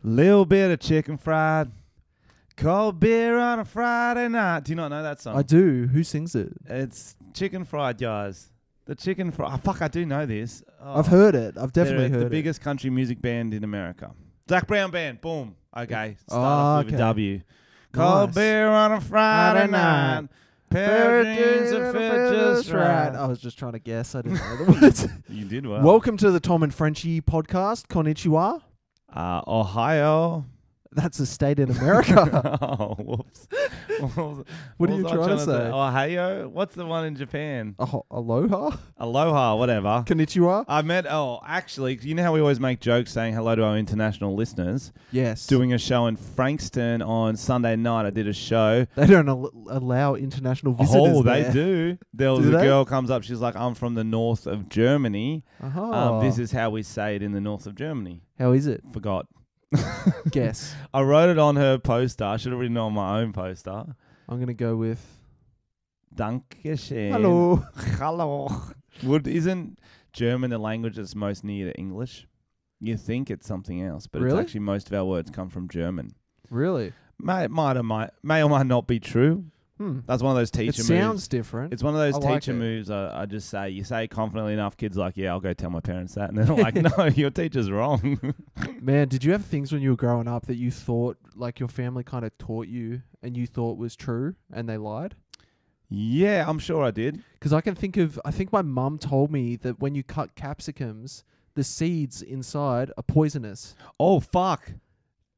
Little bit of chicken fried, cold beer on a Friday night. Do you not know that song? I do. Who sings it? It's chicken fried, guys. The chicken fried. Oh, fuck, I do know this. Oh. I've heard it. I've definitely They're heard the it. biggest country music band in America. Zac Brown Band. Boom. Okay. Start Oh, off with a okay. W. Cold Nice. beer on a Friday night. Pair of jeans that fit just right. I was just trying to guess. I didn't know the words. You did well. Welcome to the Tom and Frenchie podcast. Konnichiwa. Ohio. That's a state in America. Oh, whoops. What are you trying to say? Ohio? What's the one in Japan? Aloha? Aloha, whatever. Konnichiwa? I met, actually, you know how we always make jokes saying hello to our international listeners? Yes. Doing a show in Frankston on Sunday night. I did a show. They don't allow international visitors Oh, there. they do. There was Do a they? girl comes up. She's like, I'm from the north of Germany. Oh. This is how we say it in the north of Germany. How is it? Forgot. Guess. I wrote it on her poster. I should have written it on my own poster. I'm going to go with... Dankeschön. Hello. Hello. Isn't German the language that's most near to English? You think it's something else, but Really? it's actually most of our words come from German. Really? May or might not be true. That's one of those It teacher moves. sounds different. It's one of those I like teacher it. moves I just say. You say confidently enough, kids are like, yeah, I'll go tell my parents that. And they're like, no, your teacher's wrong. Man, did you have things when you were growing up that you thought, like your family kind of taught you and you thought was true and they lied? Yeah, I'm sure I did. Because I think my mum told me that when you cut capsicums, the seeds inside are poisonous. Oh, fuck.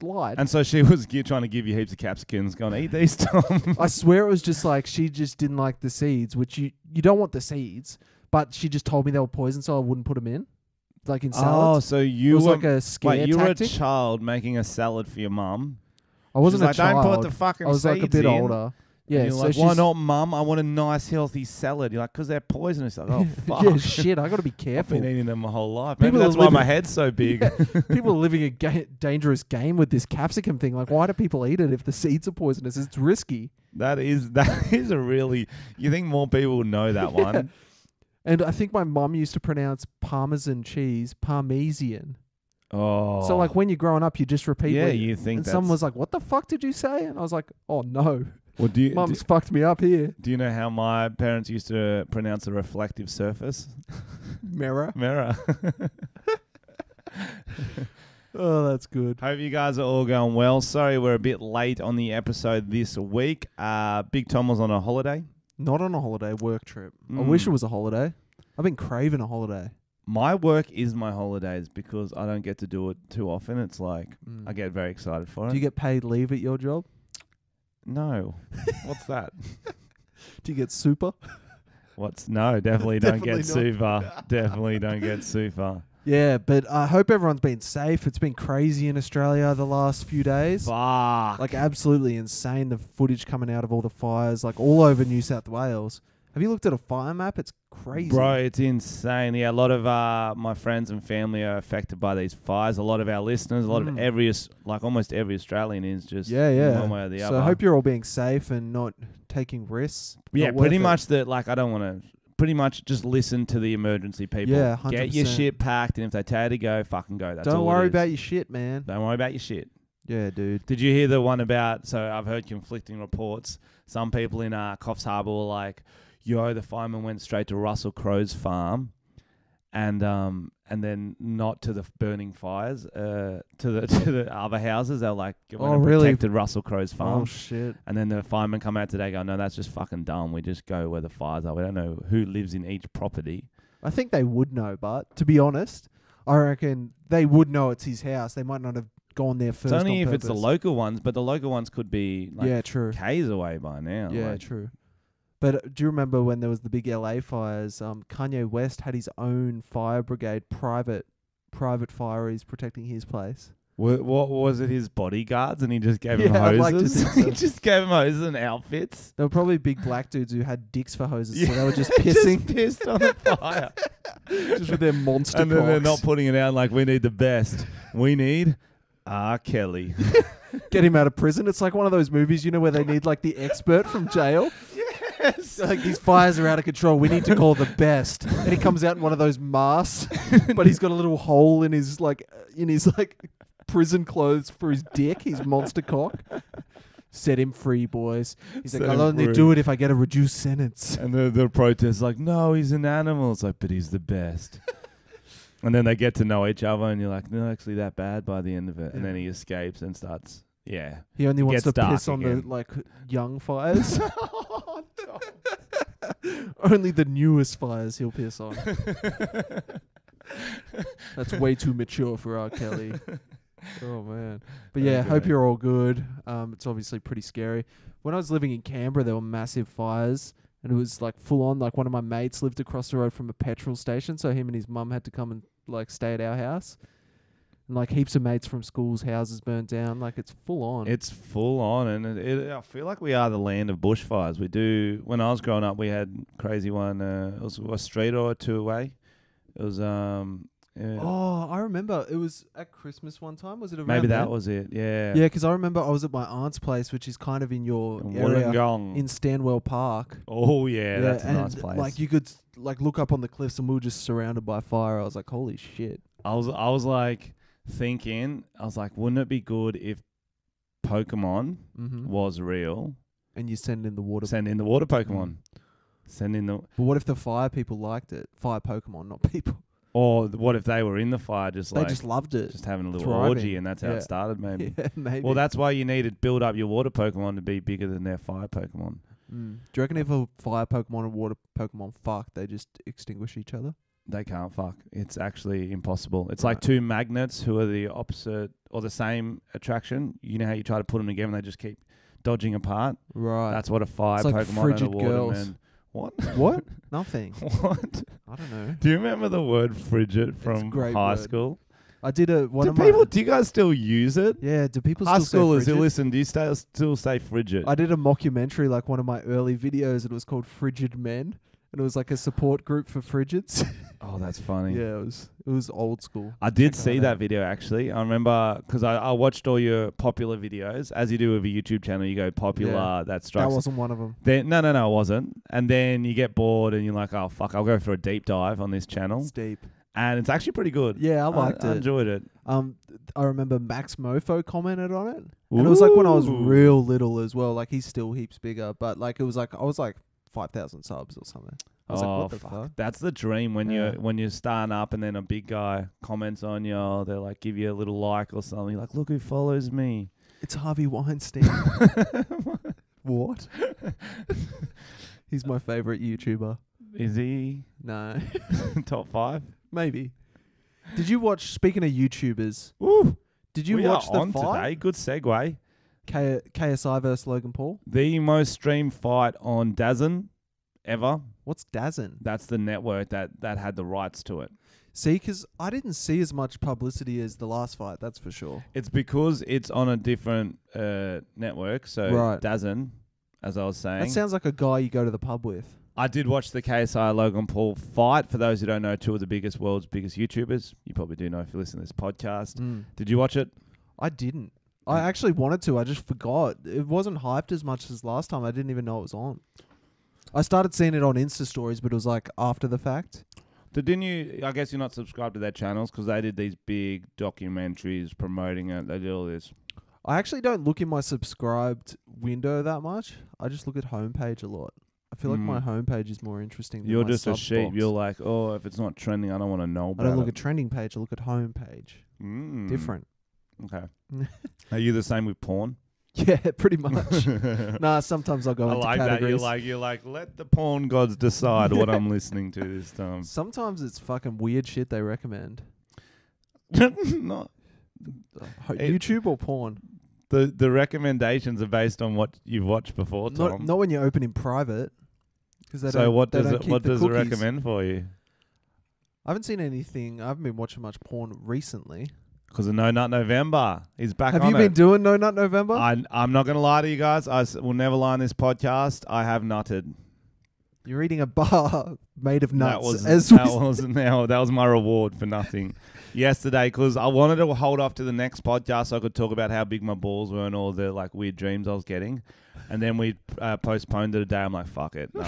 Lied. And so she was trying to give you heaps of capsicums, going, eat these, Tom. I swear it was just like she just didn't like the seeds, which you don't want the seeds, but she just told me they were poison, so I wouldn't put them in, like in Oh, salads. so It you was were like a scare wait, you tactic. were a child making a salad for your mum. I wasn't She's a like, child. don't put the fucking I was like a seeds bit in. older. Yeah, And you're so like, why she's- not, mum? I want a nice, healthy salad. You're like, because they're poisonous. Like, oh, fuck. Yeah, shit, I got to be I've careful. been eating them my whole life. Maybe People are that's why my living- head's so big. People are living a dangerous game with this capsicum thing. Like, why do people eat it if the seeds are poisonous? It's risky. That is a really... You think more people know that one? And I think my mum used to pronounce Parmesan cheese Parmesan. Oh. So, like, when you're growing up, you just repeat. Yeah, what you think and that's... someone was like, what the fuck did you say? And I was like, oh, no. Well, Mum's fucked me up here. do you know how my parents used to pronounce a reflective surface? Mirror. Mirror. Oh, that's good. Hope you guys are all going well. Sorry we're a bit late on the episode this week. Big Tom was on a holiday. Not on a holiday, work trip. I wish it was a holiday. I've been craving a holiday. My work is my holidays because I don't get to do it too often. It's like I get very excited for it. Do you get paid leave at your job? No. What's that? Do you get super? No, definitely don't Definitely get not. super. Definitely don't get super. Yeah, but I hope everyone's been safe. It's been crazy in Australia the last few days. Fuck. Like, absolutely insane, the footage coming out of all the fires, like, all over New South Wales. Have you looked at a fire map? It's crazy. Bro, it's insane. Yeah, a lot of my friends and family are affected by these fires. A lot of our listeners, a lot of almost every Australian is just one way or the other. So I hope you're all being safe and not taking risks. Yeah, Not pretty worth it. much that. Like, I don't want to. Pretty much just listen to the emergency people. Yeah, Get your 100%. shit packed, and if they tell you to go, fucking go. That's Don't all worry it is. about your shit, man. Don't worry about your shit. Yeah, dude. Did you hear the one about? So I've heard conflicting reports. Some people in Coffs Harbour were like, "Yo, the fireman went straight to Russell Crowe's farm, and then not to the burning fires, to the other houses. They're like, Really? protected Russell Crowe's farm. Oh, shit. And then the firemen come out today, going, no, that's just fucking dumb. We just go where the fires are. We don't know who lives in each property. I think they would know, but to be honest, I reckon they would know it's his house. They might not have gone there first. It's only on if it's the purpose. local ones, but the local ones could be like Yeah, true. K's away by now. Yeah, like, true. But do you remember when there was the big LA fires? Kanye West had his own fire brigade, private fireys protecting his place. What was it? His bodyguards, and he just gave him Yeah, I'd hoses. like to think so. He just gave him hoses and outfits. There were probably big black dudes who had dicks for hoses, so Yeah, they were just pissing, just pissed on the fire, just with their monster and then they're cocks. not putting it out like we need the best. We need R. Kelly. Get him out of prison. It's like one of those movies, you know, where they need like the expert from jail. Yes. Like, these fires are out of control. We need to call the best. And he comes out in one of those masks, but he's got a little hole in his prison clothes for his dick, his monster cock. Set him free, boys. He's Set like, him I'll only free. do it if I get a reduced sentence. And the protest's like, no, he's an animal. It's like, but he's the best. And then they get to know each other, and you're like, no, actually that bad by the end of it. And then he escapes and starts, yeah. He only wants to Gets dark piss on again. the like young fires. Only the newest fires he'll piss on. That's way too mature for R. Kelly. Oh man. But yeah, hope Okay. you're all good. It's obviously pretty scary. When I was living in Canberra, there were massive fires, and it was like full on. Like one of my mates lived across the road from a petrol station, so him and his mum had to come and like stay at our house. And like heaps of mates from schools' houses burnt down. Like it's full on. It's full on, and I feel like we are the land of bushfires. We do. When I was growing up, we had crazy one. It was a street or two away. It was yeah, Oh, I remember. It was at Christmas one time. Was it around maybe that then? was it. Yeah. Yeah, because I remember I was at my aunt's place, which is kind of in your In area Wollongong. in Stanwell Park. Oh yeah, that's a and nice place. like you could like look up on the cliffs, and we were just surrounded by fire. I was like, holy shit. I was like thinking, I was like, wouldn't it be good if Pokemon Mm-hmm. was real? And you send in the water. Send in the water Pokemon. Send in the. But what if the fire people liked it? Fire Pokemon, not people. Or what if they were in the fire, just They like just loved it. just having a little thriving. orgy, and that's how Yeah. it started, maybe. Yeah, maybe. Well, that's why you need to build up your water Pokemon to be bigger than their fire Pokemon. Do you reckon if a fire Pokemon and water Pokemon fuck, they just extinguish each other? They can't fuck. It's actually impossible. It's Right. like two magnets who are the opposite or the same attraction. You know how you try to put them together and they just keep dodging apart? Right. That's what a fire It's like Pokemon and a frigid water girls. man. What? What? Nothing. What? I don't know. Do you remember the word frigid a from great high word. school? I did a one Do of my people? Do you guys still use it? Yeah, do people High still schoolers say who frigid? listen, do you still say frigid? I did a mockumentary, like one of my early videos. It was called Frigid Men, and it was like a support group for frigids. Oh, that's funny. Yeah, it was old school. I did Check see that that out. video actually. I remember because I watched all your popular videos. As you do with a YouTube channel, you go popular, that That strikes. wasn't one of them. Then, no, it wasn't. And then you get bored and you're like, oh, fuck, I'll go for a deep dive on this channel. It's deep. And it's actually pretty good. Yeah, I liked I it. enjoyed it. I remember Max Mofo commented on it, and it was like when I was Ooh. real little as well. Like he's still heaps bigger, but like it was like I was like 5,000 subs or something. I was like, what the fuck? That's the dream when Yeah. you're starting up and then a big guy comments on you. Or they like give you a little like or something. You're like, look who follows me. It's Harvey Weinstein. What? He's my favorite YouTuber. Is he No, top 5? maybe. Did you watch? Speaking of YouTubers, Woo! did you We watch are the on fight? today. Good segue. KSI versus Logan Paul. The most streamed fight on DAZN ever. What's DAZN? That's the network that had the rights to it. See, because I didn't see as much publicity as the last fight. That's for sure. It's because it's on a different network. So Right. DAZN, as I was saying. That sounds like a guy you go to the pub with. I did watch the KSI Logan Paul fight. For those who don't know, two of the world's biggest YouTubers. You probably do know if you listen to this podcast. Did you watch it? I didn't. I actually wanted to. I just forgot. It wasn't hyped as much as last time. I didn't even know it was on. I started seeing it on Insta stories, but it was like after the fact. Didn't you? I guess you're not subscribed to their channels because they did these big documentaries promoting it. They did all this. I actually don't look in my subscribed window that much. I just look at homepage a lot. I feel like my homepage is more interesting than You're my just a subs sheep. box. You're like, oh, if it's not trending, I don't want to know I about don't look it. at trending page. I look at homepage. Different. Okay. Are you the same with porn? Yeah, pretty much. Nah, sometimes I'll go I into like that. categories. You're like, let the porn gods decide what I'm listening to this time. Sometimes it's fucking weird shit they recommend. Not YouTube or porn? the recommendations are based on what you've watched before, Tom. Not when you open in private. They So what they does don't it keep what the does it cookies. recommend for you? I haven't seen anything. I haven't been watching much porn recently. Because of No Nut November, he's back Have on you it. been doing No Nut November? I'm not going to lie to you guys. I will never lie on this podcast. I have nutted. You're eating a bar made of nuts. That was my reward for nothing yesterday, because I wanted to hold off to the next podcast so I could talk about how big my balls were and all the like weird dreams I was getting. And then we postponed it a day. I'm like, fuck it. No.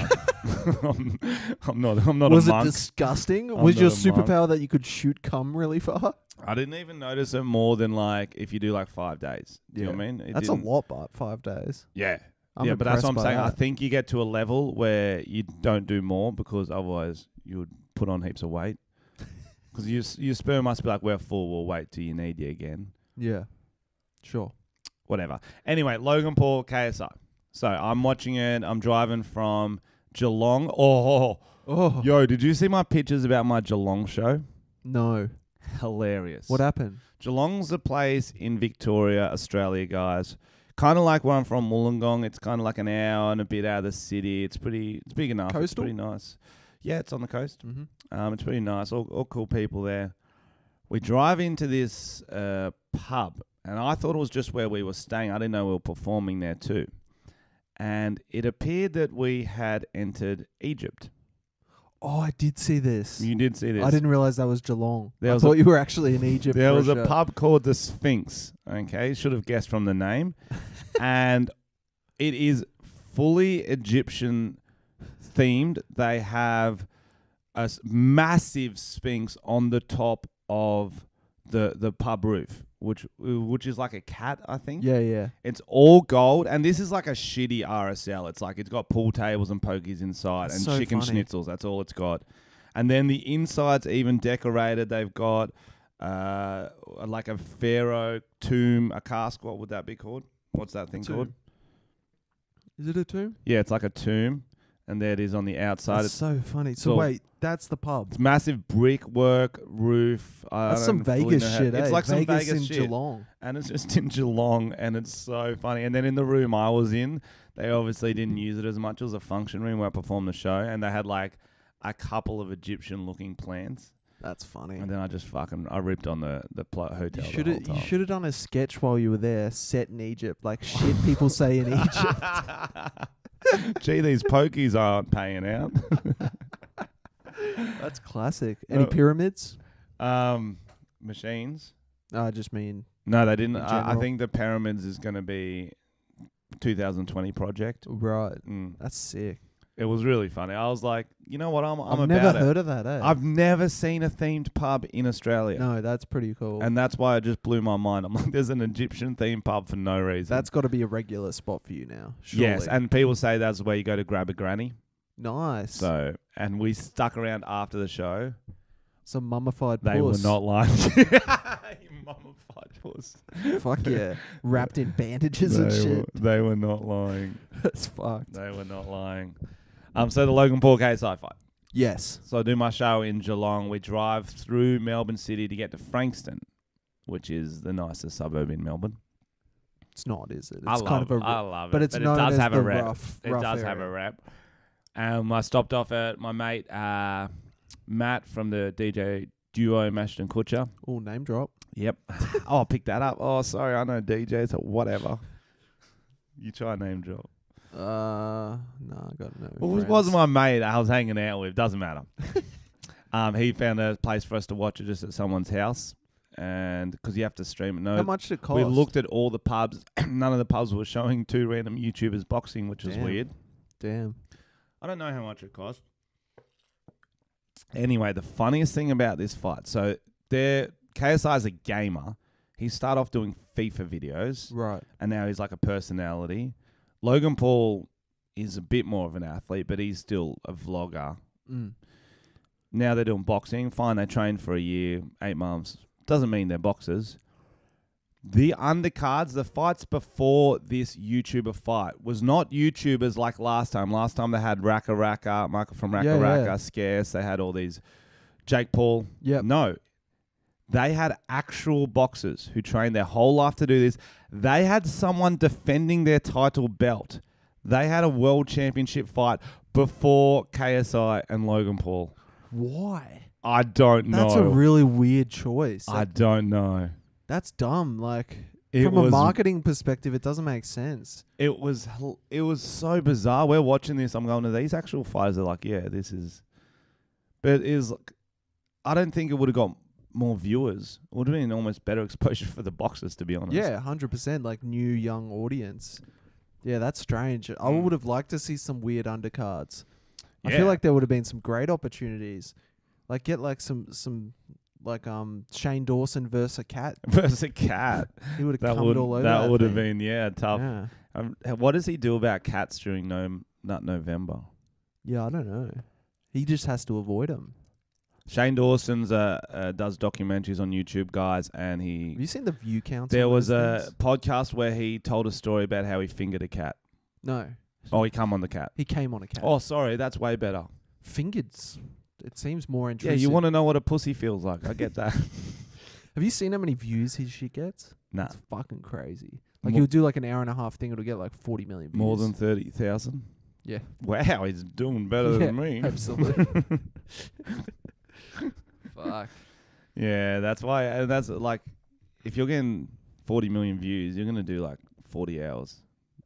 I'm not a monk. Was it disgusting? Was your not a monk. superpower that you could shoot cum really far? I didn't even notice it more than like if you do like 5 days. Do you know what I mean? That's a lot, but 5 days. Yeah. I'm But that's what I'm impressed by saying. I that. think you get to a level where you don't do more, because otherwise you would put on heaps of weight. Because your sperm must be like, we're full, we'll wait till you need you again. Yeah. Sure. Whatever. Anyway, Logan Paul, KSI. So I'm watching it. I'm driving from Geelong. Oh, yo, did you see my pictures about my Geelong show? No. Hilarious. What happened? Geelong's a place in Victoria, Australia, guys. Kind of like where I'm from, Wollongong. It's kind of like an hour and a bit out of the city. It's big enough. Coastal? It's pretty nice. Yeah, it's on the coast. Mm-hmm. It's pretty nice. All cool people there. We drive into this pub, and I thought it was just where we were staying. I didn't know we were performing there too. And it appeared that we had entered Egypt. Oh, I did see this. You did see this. I didn't realize that was Geelong. There I was thought you were actually in Egypt. There for was a show. pub called the Sphinx. Okay, should have guessed from the name. And it is fully Egyptian themed. They have a massive Sphinx on the top of the pub roof, which is like a cat, I think. Yeah. It's all gold, and this is like a shitty RSL. It's like it's got pool tables and pokies inside, That's and so chicken funny. schnitzels. That's all it's got. And then the inside's even decorated. They've got like a pharaoh tomb, a cask. What would that be called? What's that thing called? Is it a tomb? Yeah, it's like a tomb, and there it is on the outside. That's It's so funny. So all- wait, that's the pub. massive brickwork roof. That's some Vegas shit, eh? It's like some Vegas Vegas in shit. Geelong. And it's just in Geelong, and it's so funny. And then in the room I was in, they obviously didn't use it as much. It was a function room where I performed the show, and they had like a couple of Egyptian-looking plants. That's funny. And then I ripped on the hotel. You should have done a sketch while you were there, set in Egypt, like shit people say in Egypt. Gee, these pokies aren't paying out. That's classic. Any pyramids? Machines? I just mean No, they didn't. In I general? think the pyramids is going to be 2020 project. right. Mm. That's sick. It was really funny. I was like, you know what? I'm I've about never it. heard of that. I've never seen a themed pub in Australia. No, that's pretty cool. And that's why it just blew my mind. I'm like, there's an Egyptian themed pub for no reason. That's got to be a regular spot for you now. Surely. Yes, and people say that's where you go to grab a granny. nice. So, and we stuck around after the show. Some mummified They puss. were not lying. You mummified puss. Fuck yeah. Wrapped in bandages and shit. They were not lying. That's fucked. They were not lying. So the Logan Paul KSI fight. Yes. So I do my show in Geelong. We drive through Melbourne City to get to Frankston, which is the nicest suburb in Melbourne. It's not, is it? It's I love it. but it's it known does as have the a rep. rough It does have area. a rep. I stopped off at my mate Matt from the DJ duo Mashton Kutcher. Oh, name drop. Yep. Oh, I picked that up. Oh, sorry, I know DJ, so whatever. You try a name drop. No, I got no. Well, it friends. wasn't my mate I was hanging out with. Doesn't matter. He found a place for us to watch it just at someone's house, and because you have to stream it. No, How much did it cost? we looked at all the pubs. None of the pubs were showing two random YouTubers boxing, which is Damn. weird. Damn. I don't know how much it cost. Anyway, the funniest thing about this fight, so KSI is a gamer. He started off doing FIFA videos, Right. and now he's like a personality. Logan Paul is a bit more of an athlete, but he's still a vlogger. Mm. Now they're doing boxing. Fine, they trained for a year, 8 months. Doesn't mean they're boxers. The undercards, the fights before this YouTuber fight was not YouTubers like last time. Last time they had Raka Raka, Michael from Raka Yeah, Raka, yeah. Scarce. They had all these Jake Paul. Yep. No. They had actual boxers who trained their whole life to do this. They had someone defending their title belt. They had a world championship fight before KSI and Logan Paul. Why? I don't know. That's a really weird choice. I don't know. That's dumb. Like, From a marketing perspective, it doesn't make sense. It was so bizarre. We're watching this. I'm going to these actual fighters are like, yeah, this is. But it is. I don't think it would have got more viewers. It would have been almost better exposure for the boxers, to be honest. Yeah, 100%. Like new young audience. Yeah, that's strange. I would have liked to see some weird undercards. I feel like there would have been some great opportunities. Like get like some like Shane Dawson versus a cat. Versus a cat. He would have come all over that. That would have been tough. Yeah. What does he do about cats during November? Yeah, I don't know. He just has to avoid them. Shane Dawson's does documentaries on YouTube, guys, and Have you seen the view counts? There on was those a things? podcast where he told a story about how he fingered a cat. No. Oh, he come on the cat. He came on a cat. Oh, sorry, that's way better. Fingered. It seems more Yeah, intrusive. you want to know what a pussy feels like. I get that. Have you seen how many views his shit gets? Nah. It's fucking crazy. Like he'll do like an hour and a half thing. It'll get like 40 million views. More than 30,000? Yeah. Wow, he's doing better than me. Absolutely. Fuck. Yeah, that's why. And that's like, if you're getting 40 million views, you're going to do like 40 hours.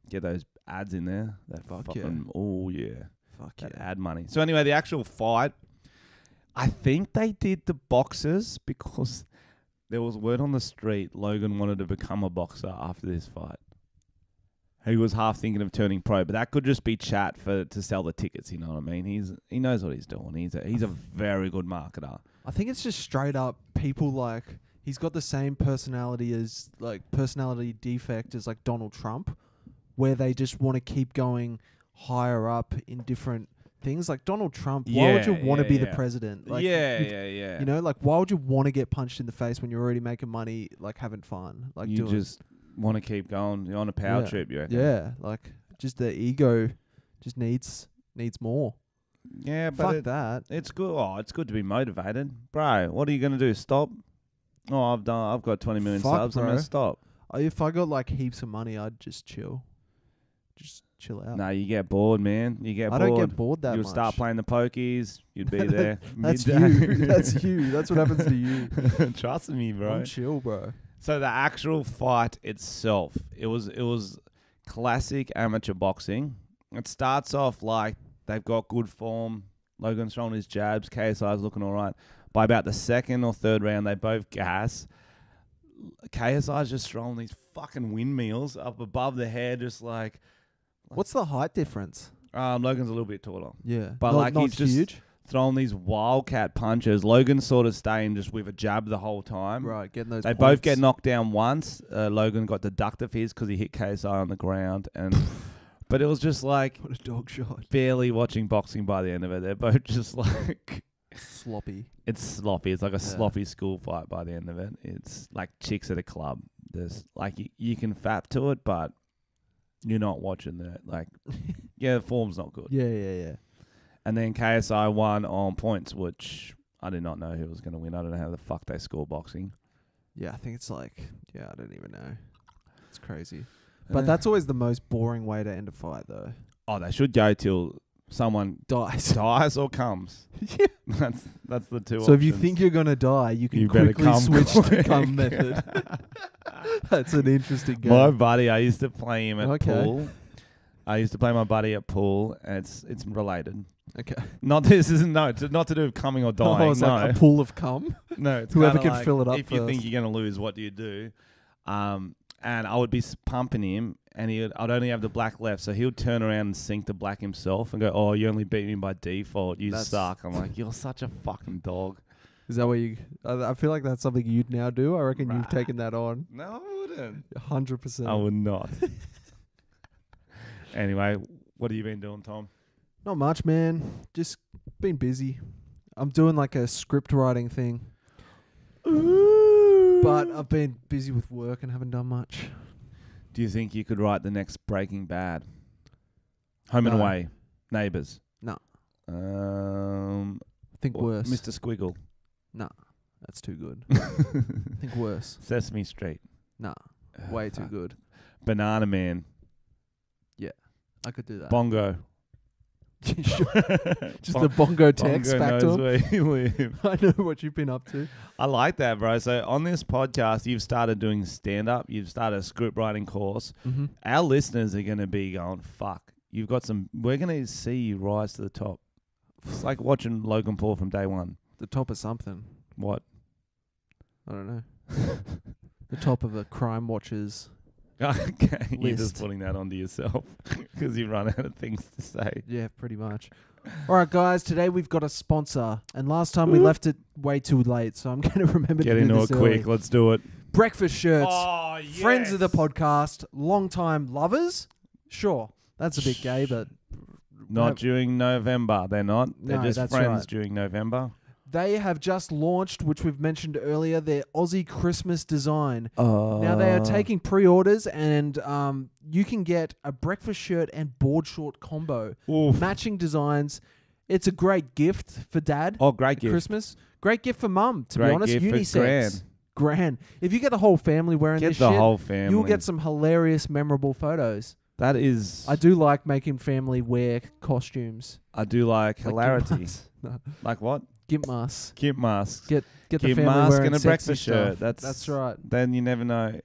Get those ads in there. That Fuck fucking, oh yeah. Fuck That yeah. ad money. So anyway, the actual fight, I think they did the boxers because there was word on the street Logan wanted to become a boxer after this fight. He was half thinking of turning pro, but that could just be chat to sell the tickets. You know what I mean? He knows what he's doing. He's a very good marketer. I think it's just straight up people like he's got the same personality defect as like Donald Trump, where they just want to keep going higher up in different things. Like Donald Trump, why would you want to be the president? Like yeah. You know, like why would you want to get punched in the face when you're already making money, like having fun, like you just want to keep going. You're on a power trip, you reckon? Yeah, like just the ego just needs more. Yeah, but Fuck that. It's good. Oh, it's good to be motivated, bro. What are you gonna do? Stop? Oh, I've got 20 million Fuck, subs. I'm bro. gonna stop. If I got like heaps of money, I'd just chill out. No, you get bored, man. You get I bored. don't get bored that You'll much. start playing the pokies. You'd be there. That's midday. you. That's you. That's what happens to you. Trust me, bro. I'm chill, bro. So the actual fight itself, it was classic amateur boxing. It starts off like they've got good form. Logan's throwing his jabs. KSI's looking all right. By about the second or third round, they both gas. KSI's just throwing these fucking windmills up above the head, just like. What's the height difference? Logan's a little bit taller. Yeah, But not he's just huge. throwing these wildcat punches. Logan's sort of staying just with a jab the whole time. Right, getting those. They points. both get knocked down once. Logan got deducted for his because he hit KSI on the ground, but it was just like What a dog shot. barely watching boxing by the end of it. They're both just like Sloppy. it's sloppy. It's like a sloppy school fight by the end of it. It's like chicks at a club. There's like you can fap to it, but you're not watching that. Like, yeah, the form's not good. Yeah. And then KSI won on points, which I did not know who was going to win. I don't know how the fuck they score boxing. Yeah, I think it's like, I don't even know. It's crazy. But that's always the most boring way to end a fight, though. Oh, they should go till someone dies or comes. Yeah. That's the two. So options. if you think you're gonna die, you can better quickly come switch to quick. come method. That's an interesting game. My buddy, I used to play him at Okay. pool. I used to play my buddy at pool, and it's related. Okay. Not this isn't it's not to do with coming or dying. Oh, it's like a pool of cum. No, it's Whoever kinda can like, fill it up if you think first. you're gonna lose, what do you do? And I would be pumping him, and I'd only have the black left, so he would turn around and sink the black himself and go, "Oh, you only beat me by default. You suck." I'm like, "You're such a fucking dog." Is that what you? I feel like that's something you'd now do. I reckon you've Right. taken that on. No, I wouldn't. 100%. I would not. Anyway, what have you been doing, Tom? Not much, man. Just been busy. I'm doing like a script writing thing, but I've been busy with work and haven't done much. Do you think you could write the next Breaking Bad? Home and No. Away, Neighbours. No. Um, Think worse. Mr. Squiggle. Nah, that's too good. Think worse. Sesame Street. Nah, way too fuck. good. Banana Man. I could do that. Bongo. Just the bongo text Bongo back to knows him. where you live. I know what you've been up to. I like that, bro. So on this podcast, you've started doing stand-up. You've started a script writing course. Mm-hmm. Our listeners are going to be going, fuck, you've got some... We're going to see you rise to the top. It's like watching Logan Paul from day one. The top of something. What? I don't know. The top of a Crime Watchers. Okay, you're just List. putting that onto yourself because you run out of things to say. Yeah, pretty much. All right, guys. Today we've got a sponsor, and last time we left it way too late, so I'm going to remember Get to do into this it early. quick. Let's do it. Breakfast shirts. Oh, yes. Friends of the podcast, long-time lovers. Sure, that's a bit gay, but Not during November. They're not. They're No, just that's friends right. during November. they have just launched, which we've mentioned earlier, their Aussie Christmas design. Oh. Now they are taking pre-orders, and you can get a breakfast shirt and board short combo, Oof. matching designs. It's a great gift for dad. Oh, great at gift. Christmas. Great gift for mum. To Great be honest, gift for unisex. Grand. If you get the whole family wearing Get this the shit, whole family. you'll get some hilarious, memorable photos. That is... I do like making family wear costumes. I do like Like hilarity. gimp masks. Like what? Gimp masks. Gimp masks. Get the Gimp family mask wearing and a sexy breakfast stuff. shirt. That's right. Then you never know.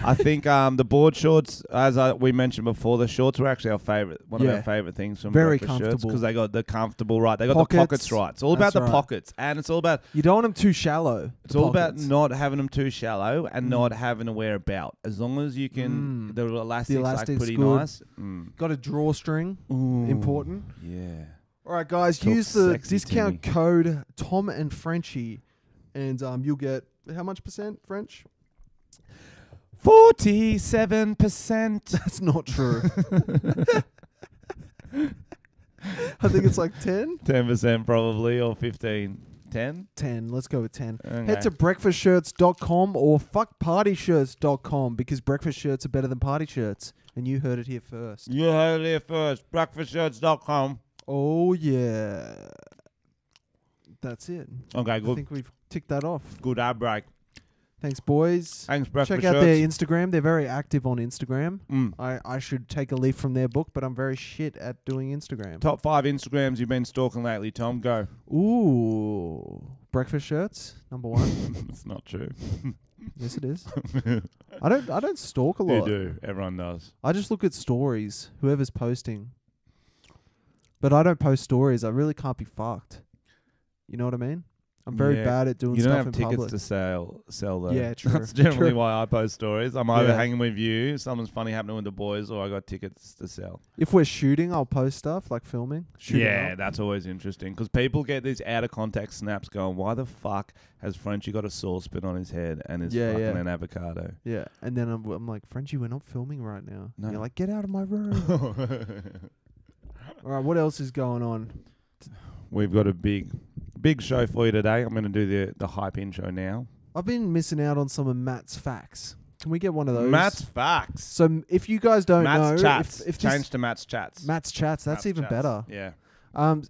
I think the board shorts, as we mentioned before, the shorts were actually our favorite. One of Yeah. our favorite things from Very breakfast shirts comfortable. because they got the comfortable right. They got Pockets. the pockets right. It's all about That's the right. pockets, and it's all about You don't want them too shallow. it's the all about pockets. not having them too shallow and Mm. not having to wear a belt. As long as you can, the elastic's like elastic's pretty good. nice. Mm. Got a drawstring. Ooh, Important. Yeah. All right, guys. Talk Use the sexy to discount me. code Tom and Frenchie, and you'll get how much percent French? 47%. That's not true. I think it's like 10. 10% probably, or 15. 10? 10. Let's go with 10. Okay. Head to breakfastshirts.com or fuckpartyshirts.com because breakfast shirts are better than party shirts. And you heard it here first. You heard it here first. Breakfastshirts.com. Oh, yeah. That's it. Okay, I good. think we've ticked that off. Good ad break. Thanks, boys. Thanks, Breakfast Check out Shirts. their Instagram. They're very active on Instagram. Mm. I should take a leaf from their book, but I'm very shit at doing Instagram. Top 5 Instagrams you've been stalking lately, Tom. Go. Ooh. Breakfast shirts, number 1. It's not true. Yes, it is. I don't stalk a You lot. do. Everyone does. I just look at stories, whoever's posting. But I don't post stories. I really can't be fucked. You know what I mean? I'm very Yeah. bad at doing You stuff don't have in tickets public. to sell though. Yeah, true. That's generally True. why I post stories. I'm either Yeah. hanging with you, something's funny happening with the boys, or I got tickets to sell. If we're shooting, I'll post stuff like filming. Shooting Yeah, up. that's always interesting because people get these out of context snaps going, why the fuck has Frenchie got a saucepan on his head and is Yeah, fucking yeah. an avocado? Yeah, and then I'm like, Frenchie, we're not filming right now. No. And you're like, get out of my room. All right, what else is going on? We've got a big show for you today. I'm going to do the hype intro now. I've been missing out on some of Matt's facts. Can we get one of those? Matt's facts. So if you guys don't Matt's know, chats. if this, Change to Matt's chats. Matt's chats, that's Matt's even chats. better. Yeah.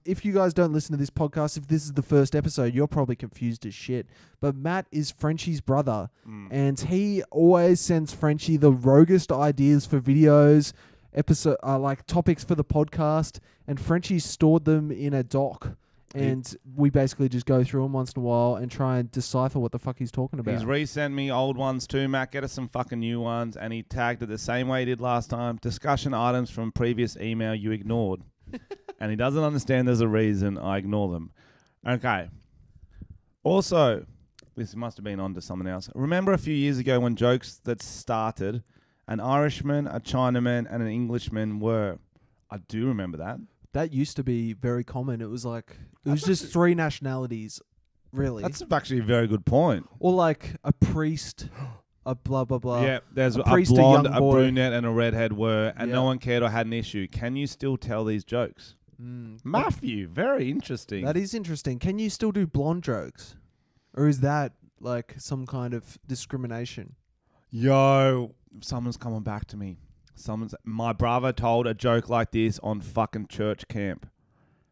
If you guys don't listen to this podcast, if this is the first episode, you're probably confused as shit. But Matt is Frenchie's brother, and he always sends Frenchie the roguest ideas for videos, like topics for the podcast, and Frenchie stored them in a doc. And we basically just go through them once in a while and try and decipher what the fuck he's talking about. He's resent me old ones too, Matt. Get us some fucking new ones. And he tagged it the same way he did last time. Discussion items from previous email you ignored. And he doesn't understand there's a reason I ignore them. Okay. Also, this must have been on to someone else. Remember a few years ago when jokes that started, an Irishman, a Chinaman, and an Englishman were... I do remember that. That used to be very common. It was like, it was just 3 nationalities, really. That's actually a very good point. Or like a priest, a blah, blah, blah. Yeah, there's a priest, a blonde, young a boy. brunette, and a redhead were, and Yeah. no one cared or had an issue. Can you still tell these jokes? Matthew, very interesting. That is interesting. Can you still do blonde jokes? Or is that like some kind of discrimination? Yo, someone's coming back to me. My brother told a joke like this on fucking church camp.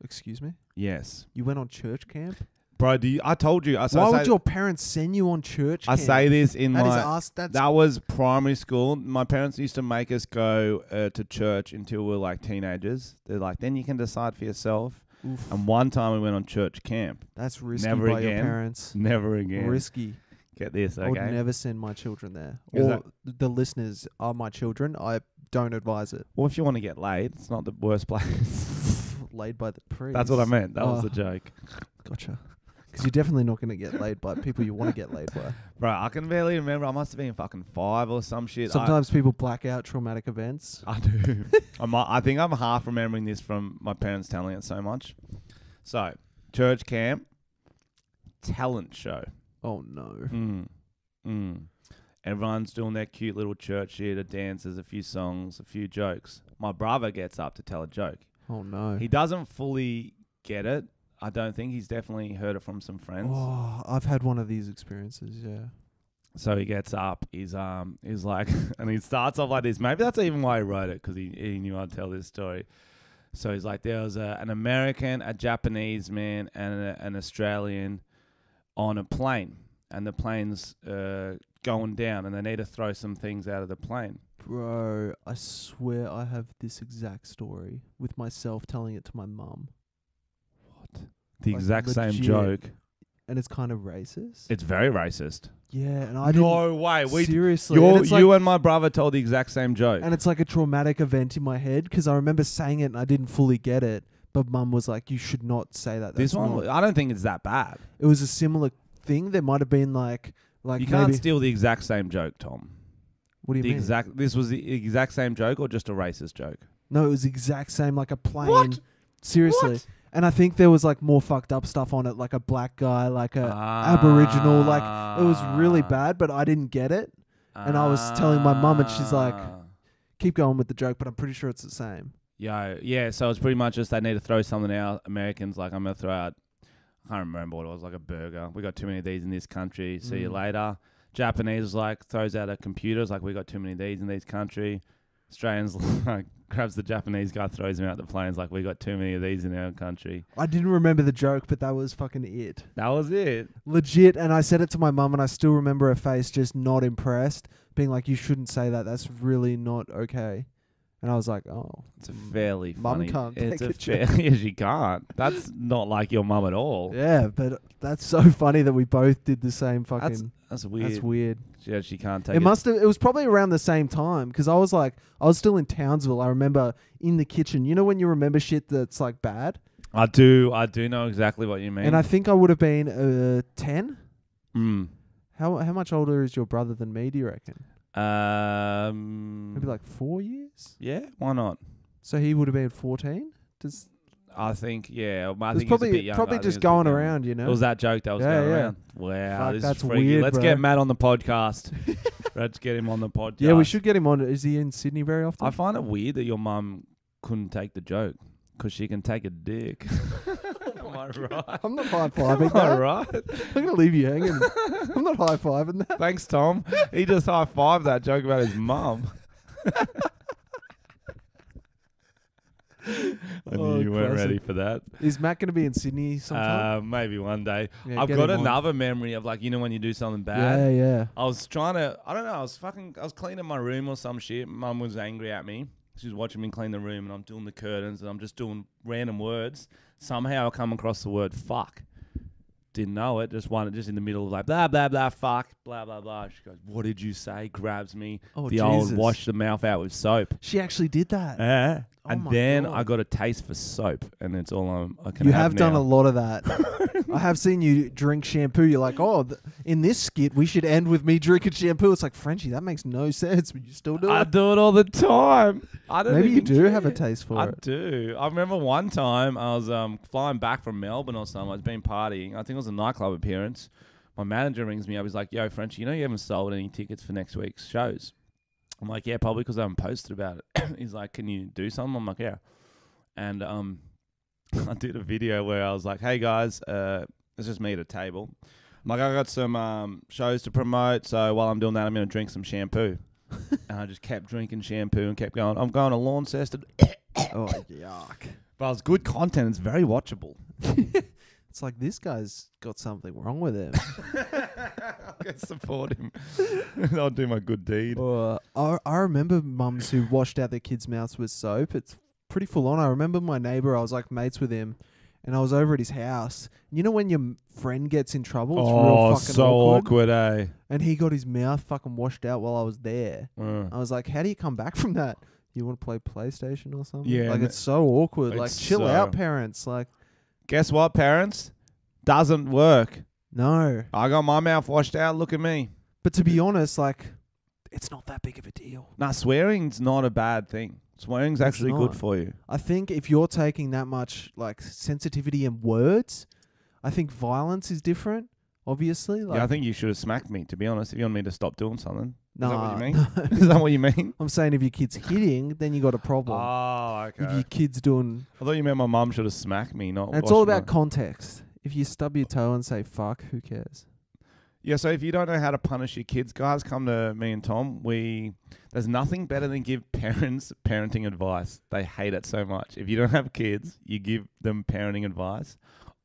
Excuse me? Yes. You went on church camp? Bro, I told you. Why would your parents send you on church I camp? say this in That is my... us. That was primary school. My parents used to make us go to church until we were like teenagers. They're like, then you can decide for yourself. Oof. And one time we went on church camp. That's risky Never by your again. parents. Never again. Risky. Get this, I would okay? never send my children there. Is Or the listeners are my children. I don't advise it. Well, if you want to get laid, it's not the worst place. Laid by the priest. That's what I meant. That was Oh. the joke. Gotcha. Because you're definitely not going to get laid by people you want to get laid by. Bro, I can barely remember. I must have been fucking 5 or some shit. Sometimes people black out traumatic events. I do. I think I'm half remembering this from my parents telling it so much. So, church camp, talent show. Oh, no. Everyone's doing their cute little church shit, a dances, a few songs, a few jokes. My brother gets up to tell a joke. Oh, no. He doesn't fully get it. I don't think. He's definitely heard it from some friends. Oh, I've had one of these experiences, yeah. So he gets up. He's like, and he starts off like this. Maybe that's even why he wrote it, because he knew I'd tell this story. So he's like, there was an American, a Japanese man, and an Australian on a plane, and the plane's going down, and they need to throw some things out of the plane. Bro, I swear I have this exact story with myself telling it to my mum. The Like, exact same legit. joke. And it's kind of racist. It's very racist. Yeah, and I No way. seriously. And it's You like, and my brother told the exact same joke. and it's like a traumatic event in my head because I remember saying it and I didn't fully get it. But mum was like, "You should not say that." This That's one, not-" I don't think it's that bad. It was a similar thing. There might have been like You maybe. can't steal the exact same joke, Tom. What do you mean? This was the exact same joke, or just a racist joke? No, it was the exact same. Like a plane. What? Seriously. What? And I think there was like more fucked up stuff on it, like a black guy, like a Aboriginal. Like it was really bad, but I didn't get it. And I was telling my mum, and she's like, "Keep going with the joke," but I'm pretty sure it's the same. Yeah. So it's pretty much just they need to throw something out. Americans like, I'm gonna throw out. I can't remember what it was, like a burger. We got too many of these in this country. See you later. Japanese was like throws out a computer. It's like, we got too many of these in this country. Australians like grabs the Japanese guy, throws him out the planes. Like, we got too many of these in our country. I didn't remember the joke, but that was fucking it. That was it. Legit. And I said it to my mum, and I still remember her face just not impressed, being like, "You shouldn't say that. That's really not okay." And I was like, "Oh, It's a fairly Mum funny. can't It's take a a joke. fair. Yes, you can't. That's not like your mum at all. yeah." But that's so funny that we both did the same fucking. That's weird. That's weird. She can't take It must have. It was probably around the same time because I was still in Townsville. I remember in the kitchen. You know when you remember shit that's like bad. I do know exactly what you mean. And I think I would have been 10. Mm. How much older is your brother than me? Do you reckon? Maybe like 4 years. Yeah, why not? So he would have been 14. Does I think, yeah. I it's think he's a bit younger. I probably think just he's a bit going younger. around, you know. It was that joke that was Yeah, going yeah. around. Wow, Fuck, this that's is freaky. weird, Let's bro. get Matt on the podcast. Let's get him on the podcast. Yeah, we should get him on. Is he in Sydney very often? I find it weird that your mum couldn't take the joke because she can take a dick. Am I right? I'm not high fiving Am I that. right? I'm gonna leave you hanging. I'm not high fiving that. Thanks, Tom. He just high fived that joke about his mum. I knew you weren't classic. ready for that. Is Matt gonna be in Sydney sometime? Maybe one day. Yeah, I've get got him on. another memory of like, when you do something bad. Yeah, yeah. I was trying to, I don't know, I was cleaning my room or some shit. Mum was angry at me. She was watching me clean the room and I'm doing the curtains and I'm just doing random words. Somehow I come across the word fuck. Didn't know it. Just in the middle of like, blah, blah, blah, fuck, blah, blah, blah. She goes, "What did you say?" Grabs me. Oh, the old Jesus. wash the mouth out with soap. She actually did that. Yeah. Oh And my then God. I got a taste for soap and it's all I can You have have done now. a lot of that. I have seen you drink shampoo. You're like, "Oh, in this skit, we should end with me drinking shampoo." It's like, Frenchie, that makes no sense, but you still do I it. do it all the time. I don't Maybe you even do care. have a taste for I it. do. I remember one time I was flying back from Melbourne or something. I was been partying. I think it was a nightclub appearance. My manager rings me up. He's like, "Yo, Frenchie, you haven't sold any tickets for next week's shows?" I'm like, "Yeah, probably because I haven't posted about it." He's like, "Can you do something?" I'm like, "Yeah." And I did a video where I was like, "Hey guys, it's just me at a table. I'm like, I got some shows to promote, so while I'm doing that, I'm going to drink some shampoo." And I just kept drinking shampoo and kept going. I'm going to Launceston. Oh, yuck. But it was good content. It's very watchable. It's It's like, this guy's got something wrong with him. I'll go support him. I'll do my good deed. I remember mums who washed out their kids' mouths with soap. It's pretty full on. I remember my neighbour, I was like mates with him, and I was over at his house. You know when your friend gets in trouble? It's real fucking so awkward. eh? And he got his mouth fucking washed out while I was there. Mm. I was like, how do you come back from that? You want to play PlayStation or something? Yeah, Like, and it's so awkward. Like, it's chill so- out, parents. Like, Guess what, parents? Doesn't work. no. I got my mouth washed out. Look at me. But to be honest, like, it's not that big of a deal. Nah, swearing's not a bad thing. Swearing's It's actually not. good for you. I think if you're taking that much, like, sensitivity in words, I think violence is different, obviously. Like, Yeah, I think you should have smacked me, to be honest, if you want me to stop doing something. nah, Is that what you mean? Is that what you mean? I'm saying if your kid's hitting, then you got a problem. Oh, If your kid's doing... I thought you meant my mum should have smacked me, not And it's all washed about my- context. If you stub your toe and say, fuck, who cares? Yeah, so if you don't know how to punish your kids, guys, come to me and Tom. There's nothing better than give parents parenting advice. They hate it so much. If you don't have kids, you give them parenting advice.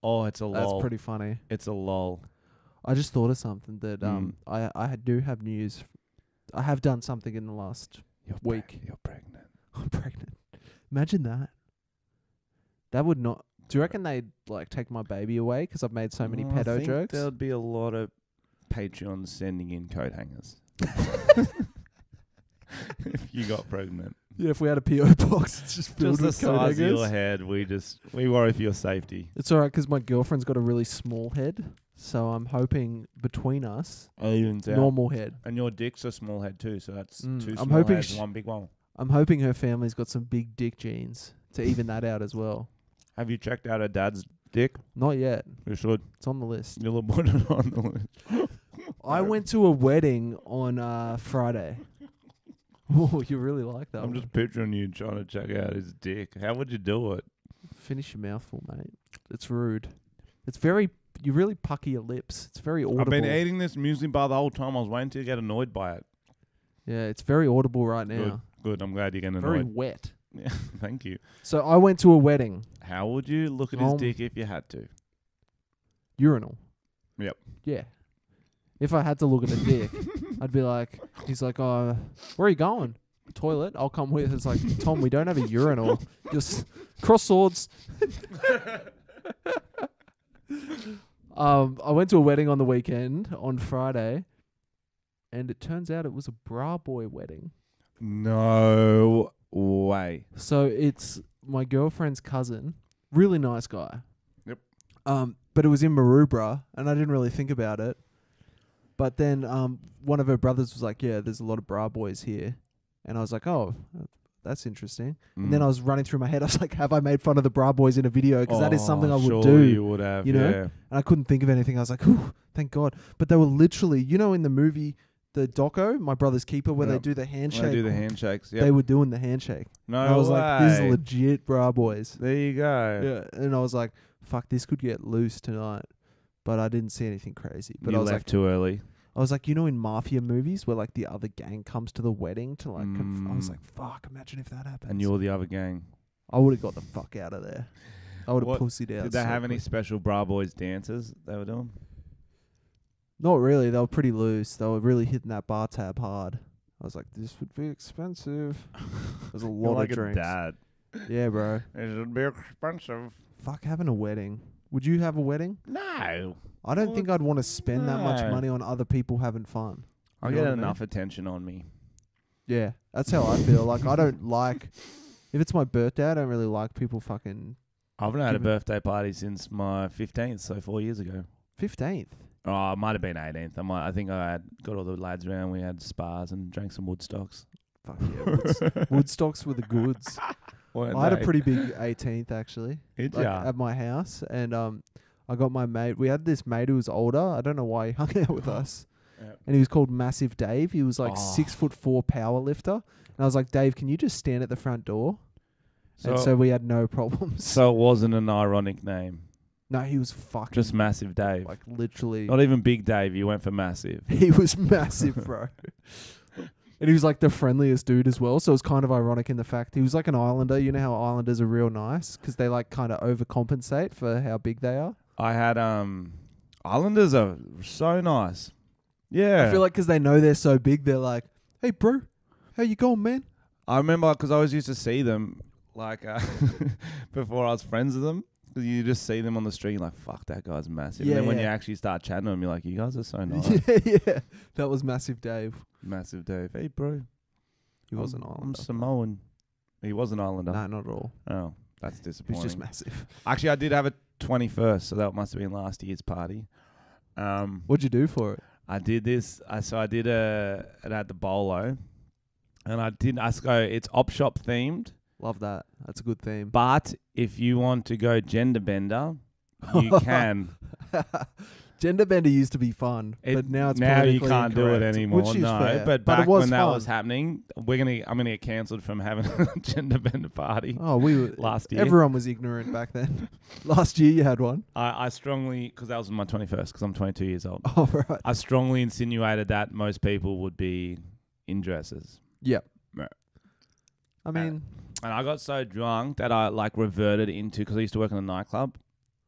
Oh, it's a That's lol. pretty funny. It's a lol. I just thought of something that I do have news. I have done something in the last week. You're pregnant. I'm pregnant. Imagine that. That would not... Do you reckon they'd, like, take my baby away because I've made so many I pedo think jokes? There'd be a lot of Patreons sending in coat hangers. If you got pregnant. Yeah, if we had a PO box, it's just filled Just the with coat size of hangers. your head, we worry for your safety. It's alright because my girlfriend's got a really small head, so I'm hoping between us, Evens out. normal head. And your dick's a small head too, so that's Mm, two I'm small hoping heads, one big one. I'm hoping her family's got some big dick genes to even that out as well. Have you checked out her dad's dick? Not yet. You should. It's on the list. You'll put it on the list. I went to a wedding on Friday. Oh, you really like that I'm one. just picturing you trying to check out his dick. How would you do it? Finish your mouthful, mate. It's rude. It's very... You really pucker your lips. It's very audible. I've been eating this muesli bar the whole time. I was waiting to get annoyed by it. Yeah, it's very audible right now. Good. I'm glad you're getting Very annoyed. wet. Yeah, thank you. So I went to a wedding. How would you look at his dick if you had to? Urinal. Yep. Yeah. If I had to look at a dick, I'd be like, he's like, oh, where are you going? Toilet? I'll come with. It's like, Tom, we don't have a urinal. Just cross swords. I went to a wedding on the weekend on Friday, and it turns out it was a bra boy wedding. No way. So it's my girlfriend's cousin, really nice guy. Yep. But it was in Maroubra, and I didn't really think about it. But then one of her brothers was like, yeah, there's a lot of bra boys here. And I was like, oh, that's interesting. And then I was running through my head. I was like, have I made fun of the bra boys in a video? Because that is something I would sure do. You would have, you know? yeah. And I couldn't think of anything. I was like, ooh, thank God. But they were literally, you know, in the movie, the doco, My Brother's Keeper, where they Yep. do the handshake. They do the handshakes. Yep. They were doing the handshake. No And I was like, this is way. legit bra boys. There you go. Yeah. And I was like, fuck, this could get loose tonight. But I didn't see anything crazy. But You I was left like, too early. I was like, you know, in mafia movies where like the other gang comes to the wedding to like, I was Mm. like, fuck, imagine if that happens. And you're the other gang. I would have got the fuck out of there. I would have What- pussied out. Did they so have any quick. special bra boys dances they were doing? Not really. They were pretty loose. They were really hitting that bar tab hard. I was like, this would be expensive. There's a You're lot like of drinks. a dad. Yeah, bro. It would be expensive. Fuck having a wedding. Would you have a wedding? No. I don't Well, think I'd want to spend that much no. money on other people having fun. I You get know what I mean? enough attention on me. Yeah, that's how I feel. Like, I don't like... If it's my birthday, I don't really like people fucking... I haven't had a Give it- birthday party since my 15th, so 4 years ago. 15th. Oh, it might have been 18th. I think I had got all the lads around. We had spas and drank some Woodstocks. Fuck yeah. Woodstocks were the goods. Weren't I had a they? pretty big 18th, actually. Did Like, ya? at my house. And I got my mate... We had this mate who was older. I don't know why he hung out with us. Yep. And he was called Massive Dave. He was like Oh. 6'4" power lifter. And I was like, Dave, can you just stand at the front door? So, And so we had no problems. so it wasn't an ironic name. No, he was fucking... Just Massive Dave. like, literally... Not even Big Dave. You went for Massive. He was massive, bro. And he was like the friendliest dude as well. So it was kind of ironic in the fact he was like an Islander. You know how Islanders are real nice because they like kind of overcompensate for how big they are. I had Islanders are so nice. Yeah. I feel like because they know they're so big, they're like, "Hey, bro, how you going, man?" I remember because I always used to see them like before I was friends with them. 'Cause you just see them on the street, like, fuck, that guy's massive. Yeah, and then when you yeah. actually start chatting to them, you're like, you guys are so nice. Yeah. That was Massive Dave. Massive Dave. Hey, bro. He wasn't I'm Islander. Samoan. He was an Islander. No, not at all. Oh, that's He disappointing. was just massive. Actually, I did have a 21st, so that must have been last year's party. What'd you do for it? I did this. I did it at the Bolo, and I did. It's op shop themed. Love that. That's a good theme. But if you want to go gender bender, you can. Gender bender used to be fun, but now it's you politically can't do it incorrect, anymore. which is No, fair. but it back was when that fun. was happening, I'm gonna get cancelled from having a gender bender party. Oh, we were last year. Everyone was ignorant back then. Last year you had one. I strongly, because that was my 21st, because I'm 22 years old. Oh, right. I strongly insinuated that most people would be in dresses. Yep. Right. I mean, And I got so drunk that I reverted into, because I used to work in a nightclub.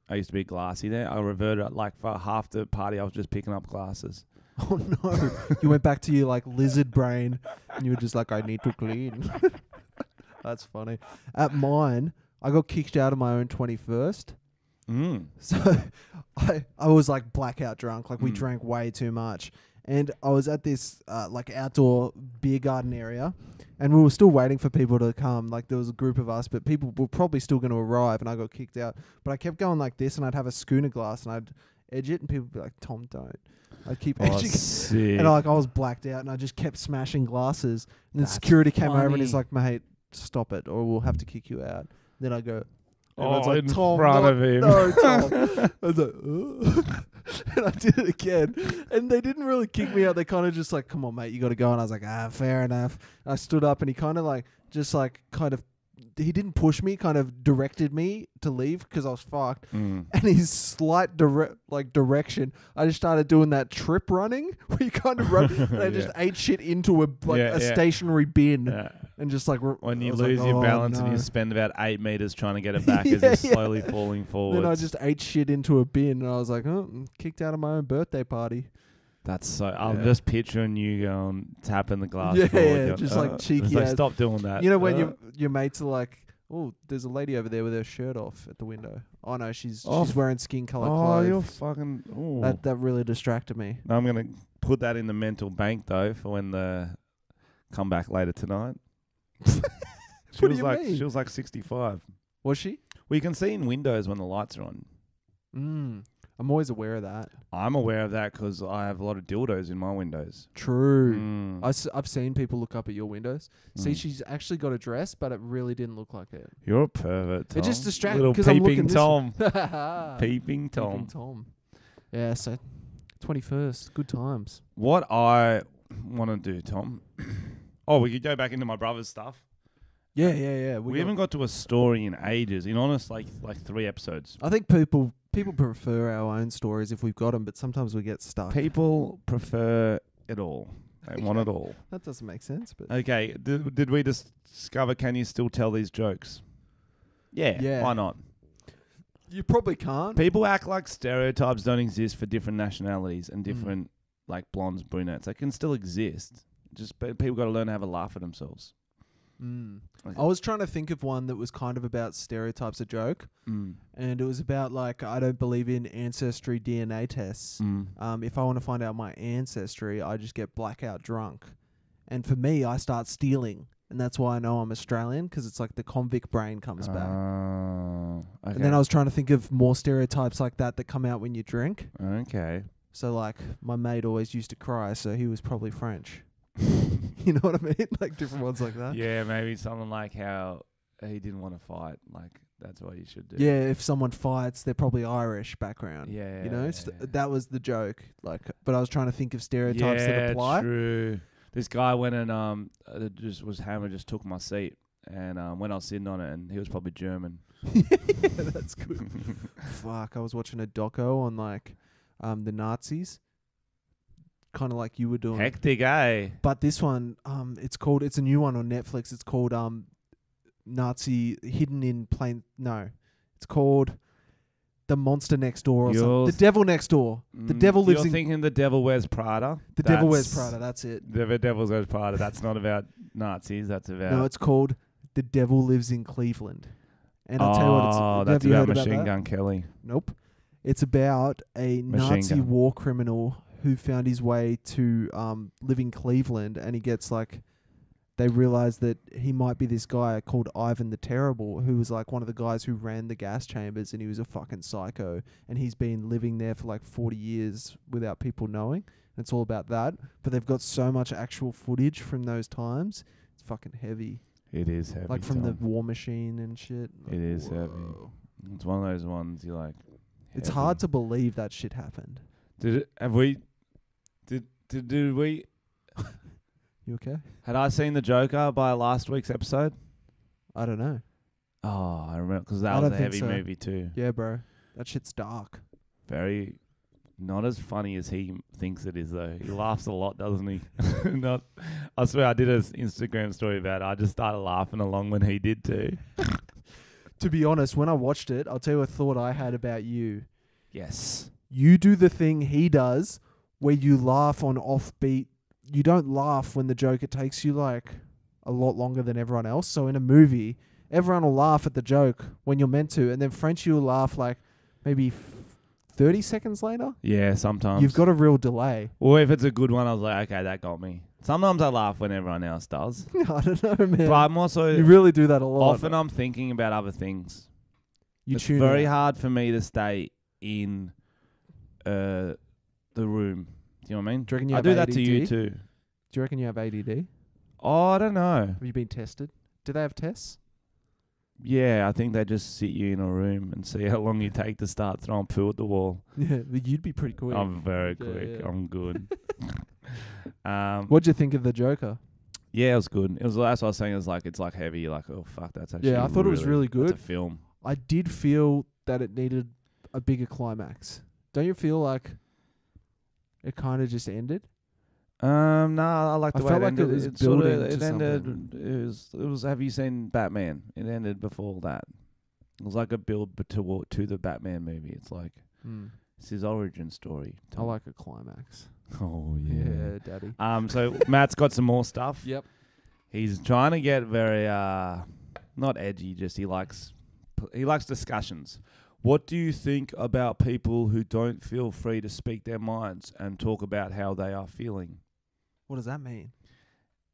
I used to be glassy there. I reverted, for half the party, I was just picking up glasses. oh no. You went back to your lizard brain and you were just like, I need to clean. That's funny. At mine, I got kicked out of my own 21st. Mm. So I was blackout drunk. We Mm. drank way too much. And I was at this outdoor beer garden area, and we were still waiting for people to come. There was a group of us, but people were probably still going to arrive, and I got kicked out. But I kept going like this, and I'd have a schooner glass, and I'd edge it, and people would be like, Tom, don't. I'd keep edging it. Sick. And I was blacked out, and I just kept smashing glasses. And then That's security came over, and funny. he's like, mate, stop it, or we'll have to kick you out. Then I go, Oh, like, in Tom, front no, of him. No, Tom. I was like, ugh. And I did it again. And they didn't really kick me out. They kind of just come on, mate, you got to go. And I was like, fair enough. And I stood up, and he kind of he didn't push me, kind of directed me to leave because I was fucked. Mm. And his slight direction, I just started doing that trip running where you kind of run. And I just ate shit into a stationary bin. Yeah. And just When you I was lose like, your oh, balance and no. you spend about 8 meters trying to get it back Yeah, as you're yeah. slowly falling forward. Then I just ate shit into a bin, and I was like, I'm kicked out of my own birthday party. That's so. I'm Yeah. just picturing you going tapping the glass. Yeah, forward, yeah, going, just cheeky It's like, ass. stop doing that. You know when your mates are like, oh, there's a lady over there with her shirt off at the window. Oh no, she's wearing skin color clothes. you're fucking. Ooh. That really distracted me. No, I'm gonna put that in the mental bank though for when the come back later tonight. What do you mean? She was like 65. Was she? Well, you can see in windows when the lights are on. I'm always aware of that. I'm aware of that because I have a lot of dildos in my windows. True. Mm. I've seen people look up at your windows. See, Mm. she's actually got a dress, but it really didn't look like it. You're a pervert, Tom. It just distracted Little because I'm peeping looking Tom. this Peeping Tom. Peeping Tom. Yeah, so 21st, good times. What I want to do, Tom. Oh, we could go back into my brother's stuff. Yeah. We haven't got to a story in ages. In honest, like 3 episodes. I think people prefer our own stories if we've got them, but sometimes we get stuck. People prefer it all. They want it all. That doesn't make sense, but Okay, did we discover can you still tell these jokes? Yeah, why not? you probably can't. People act like stereotypes don't exist for different nationalities and different blondes, brunettes. They can still exist. Just people got to learn to have a laugh at themselves. Okay. I was trying to think of one that was kind of about stereotypes, a joke, and it was about I don't believe in ancestry DNA tests. If I want to find out my ancestry, I just get blackout drunk, and for me, I start stealing, and that's why I know I'm Australian, because it's like the convict brain comes back. Okay. And then I was trying to think of more stereotypes like that come out when you drink. Okay. So my mate always used to cry, so he was probably French. You know what I mean? Different ones like that. Yeah, maybe something like how he didn't want to fight. That's what you should do. Yeah, if someone fights, they're probably Irish background. Yeah. You know, that was the joke. But I was trying to think of stereotypes that apply. True. This guy went and just took my seat, and when I was sitting on it, and he was probably German. Yeah, that's good. Fuck, I was watching a doco on the Nazis, kind of like you were doing. Hectic, eh? But this one, it's a new one on Netflix. It's called Nazi Hidden in Plain. No, it's called the monster next door or You're something. The devil next door. The devil lives You're in... thinking The Devil Wears Prada. The Devil Wears Prada, that's it. The Devil Wears Prada. That's not about Nazis. That's about... No, it's called The Devil Lives in Cleveland. And I'll tell you what, Oh, it's... that's have you about heard Machine that? Gun Kelly. Nope. It's about a Machine Nazi gun. war criminal who found his way to live in Cleveland, and he gets like... They realize that he might be this guy called Ivan the Terrible, who was like one of the guys who ran the gas chambers, and he was a fucking psycho. And he's been living there for like 40 years without people knowing. It's all about that. But they've got so much actual footage from those times. It's fucking heavy. It is heavy. Like from the Tom. War Machine and shit. It is Whoa. heavy. It's one of those ones you're like... It's heavy. hard to believe that shit happened. Did we... Did we... You okay? Had I seen The Joker by last week's episode? I don't know. Oh, I remember, because that I was don't a think heavy so. movie too. Yeah, bro. That shit's dark. Very, not as funny as he thinks it is though. He laughs a lot, doesn't he? Not, I swear I did an Instagram story about it. I just started laughing along when he did too. To be honest, when I watched it, I'll tell you a thought I had about you. Yes. You do the thing he does where you laugh on offbeat. You don't laugh when the Joker takes you like a lot longer than everyone else. So in a movie, everyone will laugh at the joke when you're meant to, and then Frenchie will laugh like maybe 30 seconds later. Yeah, sometimes. You've got a real delay. Or if it's a good one, I was like, okay, that got me. Sometimes I laugh when everyone else does. I don't know, man. But I'm also... You really do that a lot. Often I'm thinking about other things. It's It's very hard for me to stay in the room. Do you know what I mean? Do you reckon you I have do that to you ADD? too. Do you reckon you have ADD? Oh, I don't know. Have you been tested? Do they have tests? Yeah, I think they just sit you in a room and see how long you take to start throwing poo at the wall. Yeah, but you'd be pretty quick. I'm very Yeah, quick. yeah. I'm good. What'd you think of the Joker? Yeah, it was good. It was, that's what I was saying. It's like heavy. You're like, oh fuck, that's actually. Yeah, I thought it was really good. It's a film. I did feel that it needed a bigger climax. Don't you feel like it kind of just ended? No, I like I the way felt it like ended. it was It sort of, building it to ended. something. It was. Have you seen Batman? It ended before that. It was like a build to the Batman movie. It's like it's his origin story. I like a climax. Oh Yeah, daddy. So Matt's got some more stuff. Yep. He's trying to get very not edgy. Just he likes discussions. What do you think about people who don't feel free to speak their minds and talk about how they are feeling? What does that mean?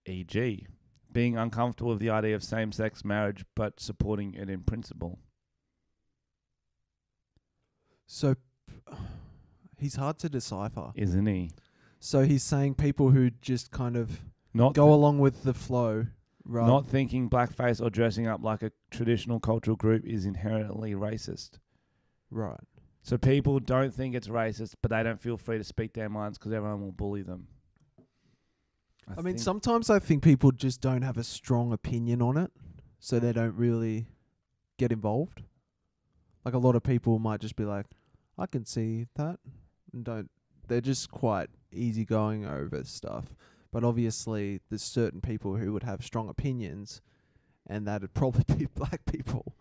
E.g., being uncomfortable with the idea of same-sex marriage but supporting it in principle. So he's hard to decipher. Isn't he? So he's saying people who just kind of Not go along with the flow. Right. not thinking blackface or dressing up like a traditional cultural group is inherently racist. Right. So people don't think it's racist, but they don't feel free to speak their minds because everyone will bully them. I mean, think- sometimes I think people just don't have a strong opinion on it, so they don't really get involved. Like a lot of people might just be like, I can see that, and don't. They're just quite easygoing over stuff. But obviously, there's certain people who would have strong opinions, and that'd probably be black people,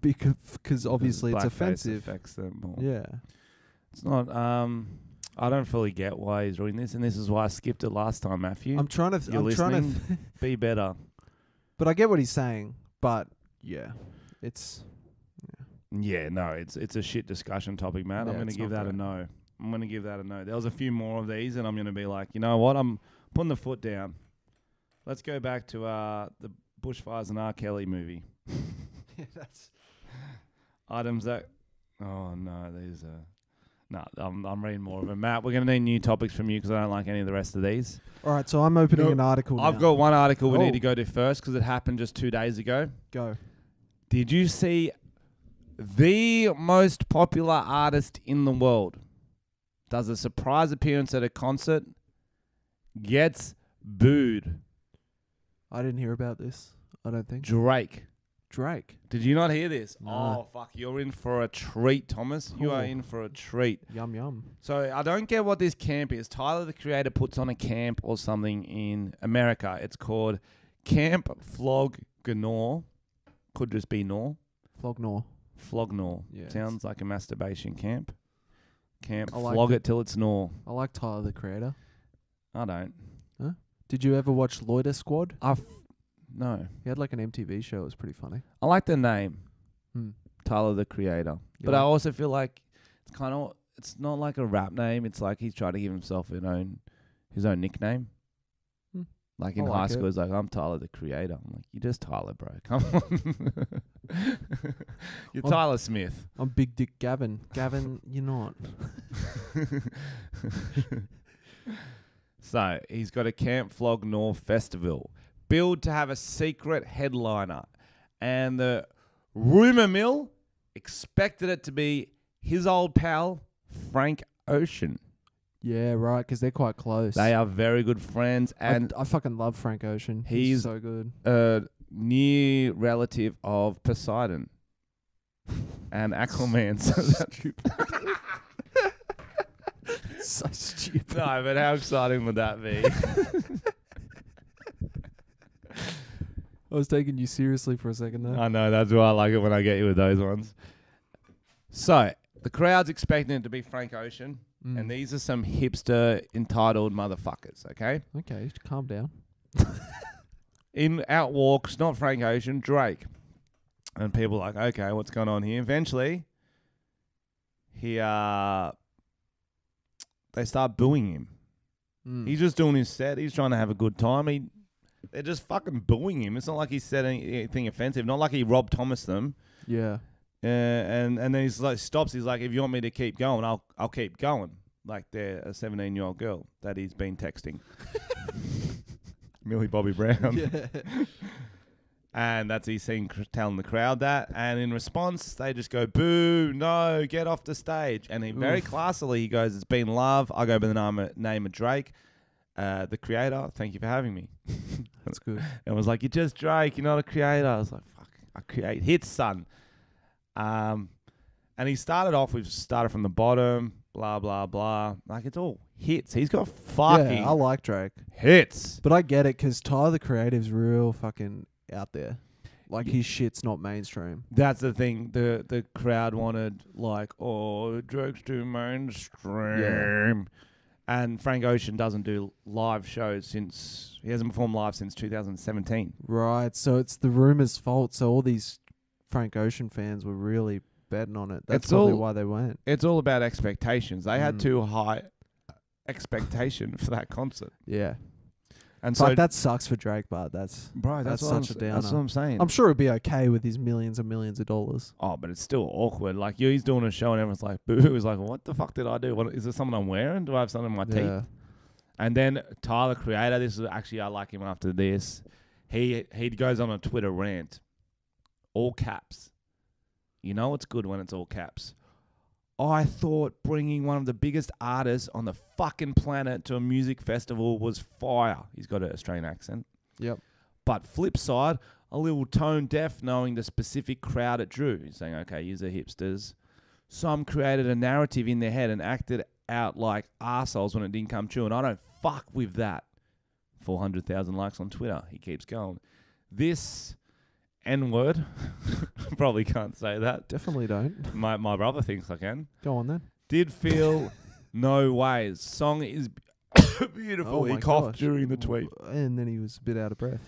because obviously it's blackface offensive. affects them more. Yeah. It's not. I don't fully get why he's doing this, and this is why I skipped it last time, Matthew. I'm trying to. You're I'm trying to. listening? Be better. But I get what he's saying. But yeah, it's. Yeah, no, it's a shit discussion topic, Matt. Yeah, I'm going to it's give not that a great. no. I'm going to give that a no. There was a few more of these, and I'm going to be like, you know what? I'm putting the foot down. Let's go back to the Bushfires and R. Kelly movie. Yeah, that's. Items that... Oh, no, these are... No, I'm reading more of them. Matt, we're going to need new topics from you because I don't like any of the rest of these. All right, so I'm opening No, an article. I've now. got one article we Oh. need to go to first because it happened just 2 days ago. Go. Did you see the most popular artist in the world does a surprise appearance at a concert, gets booed? I didn't hear about this. I don't think. Drake. Drake. Did you not hear this? No. Oh, fuck. You're in for a treat, Thomas. You are Oh. in for a treat. Yum yum. So I don't get what this camp is. Tyler, the creator, puts on a camp or something in America. It's called Camp Flog Gnaw. Could just be Gnaw. Flognor. Flognor. Yeah, Sounds like a masturbation camp. Camp. I like Flog the- it till it's gnaw. I like Tyler the Creator. I don't. Did you ever watch Loiter Squad? No. He had like an MTV show. It was pretty funny. I like the name. Hmm. Tyler the Creator. You But I like- also feel like it's not like a rap name. It's like he's trying to give himself his own nickname. Hmm. Like in I high like school, it. it's like, I'm Tyler the Creator. I'm like, you're just Tyler, bro. Come on. You're I'm- Tyler Smith. I'm Big Dick Gavin. Gavin, you're not. So he's got a Camp Flog North Festival, billed to have a secret headliner, and the rumor mill expected it to be his old pal Frank Ocean. Yeah, right, 'cause they're quite close. They are very good friends, and I fucking love Frank Ocean. He's he's- so good. a near relative of Poseidon and Aquaman. So that's So stupid. no, but how exciting would that be? I was taking you seriously for a second there. I know, that's why I like it when I get you with those ones. So, the crowd's expecting it to be Frank Ocean, Mm. and these are some hipster entitled motherfuckers, okay? Okay, calm down. In out walks, not Frank Ocean, Drake. And people are like, okay, what's going on here? Eventually, they start booing him. Mm. He's just doing his set. He's trying to have a good time. They're just fucking booing him. It's not like he said anything offensive. Not like he Rob Thomas them. Yeah. And then he's like stops. He's like, if you want me to keep going, I'll keep going. Like they're a 17-year-old girl that he's been texting. Millie Bobby Brown. Yeah. And that's he's seen telling the crowd that. And in response, they just go, boo, no, get off the stage. And he very Oof. classily, he goes, it's been love. I go by the name of Drake, the creator. Thank you for having me. That's good. And was like, you're just Drake. You're not a creator. I was like, fuck, I create hits, son. And he started from the bottom, blah, blah, blah. Like, it's all hits. He's got fucking Yeah, I like Drake. hits. But I get it, 'cause Tyler the Creative's real fucking out there. Like, Yeah. his shit's not mainstream. That's the thing. The crowd wanted, like, oh, Drake's too mainstream. And Frank Ocean doesn't do live shows he hasn't performed live since 2017. Right, so it's the rumor's fault. So all these Frank Ocean fans were really betting on it. That's It's probably all- why they went. It's all about expectations. They had Mm. too high expectation for that concert. Yeah. And Fuck, so, that sucks for Drake, but that's bro, that's what I'm such a s- That's downer. what I'm saying. I'm sure it'd be okay with his millions and millions of dollars. Oh, but it's still awkward. Like, he's doing a show and everyone's like, boo. He's like, what the fuck did I do? What, is there something I'm wearing? Do I have something in my teeth? Yeah. And then Tyler, Creator, this is actually, I like him after this. He goes on a Twitter rant. All caps. You know it's good when it's all caps. I thought bringing one of the biggest artists on the fucking planet to a music festival was fire. He's got an Australian accent. Yep. But flip side, a little tone deaf knowing the specific crowd it drew. He's saying, okay, you're the hipsters. Some created a narrative in their head and acted out like arseholes when it didn't come true. And I don't fuck with that. 400,000 likes on Twitter. He keeps going. This N-word, probably can't say that. Definitely don't. My brother thinks I can. Go on then. Did feel no ways. Song is beautiful. Oh He my coughed gosh. during the tweet. And then he was a bit out of breath.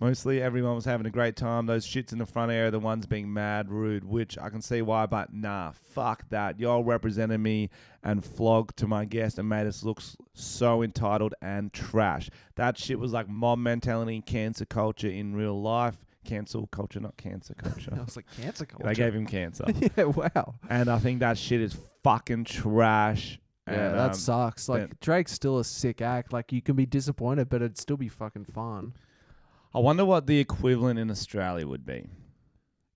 Mostly everyone was having a great time. Those shits in the front area are the ones being mad rude, which I can see why, but nah, fuck that. Y'all represented me and flogged to my guest and made us look so entitled and trash. That shit was like mob mentality and cancer culture in real life. Cancel culture, not cancer I culture. was like, cancer culture. They gave him cancer. Yeah, wow. And I think that shit is fucking trash. Yeah, And, that sucks. Like, then- Drake's still a sick act. Like, you can be disappointed, but it'd still be fucking fun. I wonder what the equivalent in Australia would be.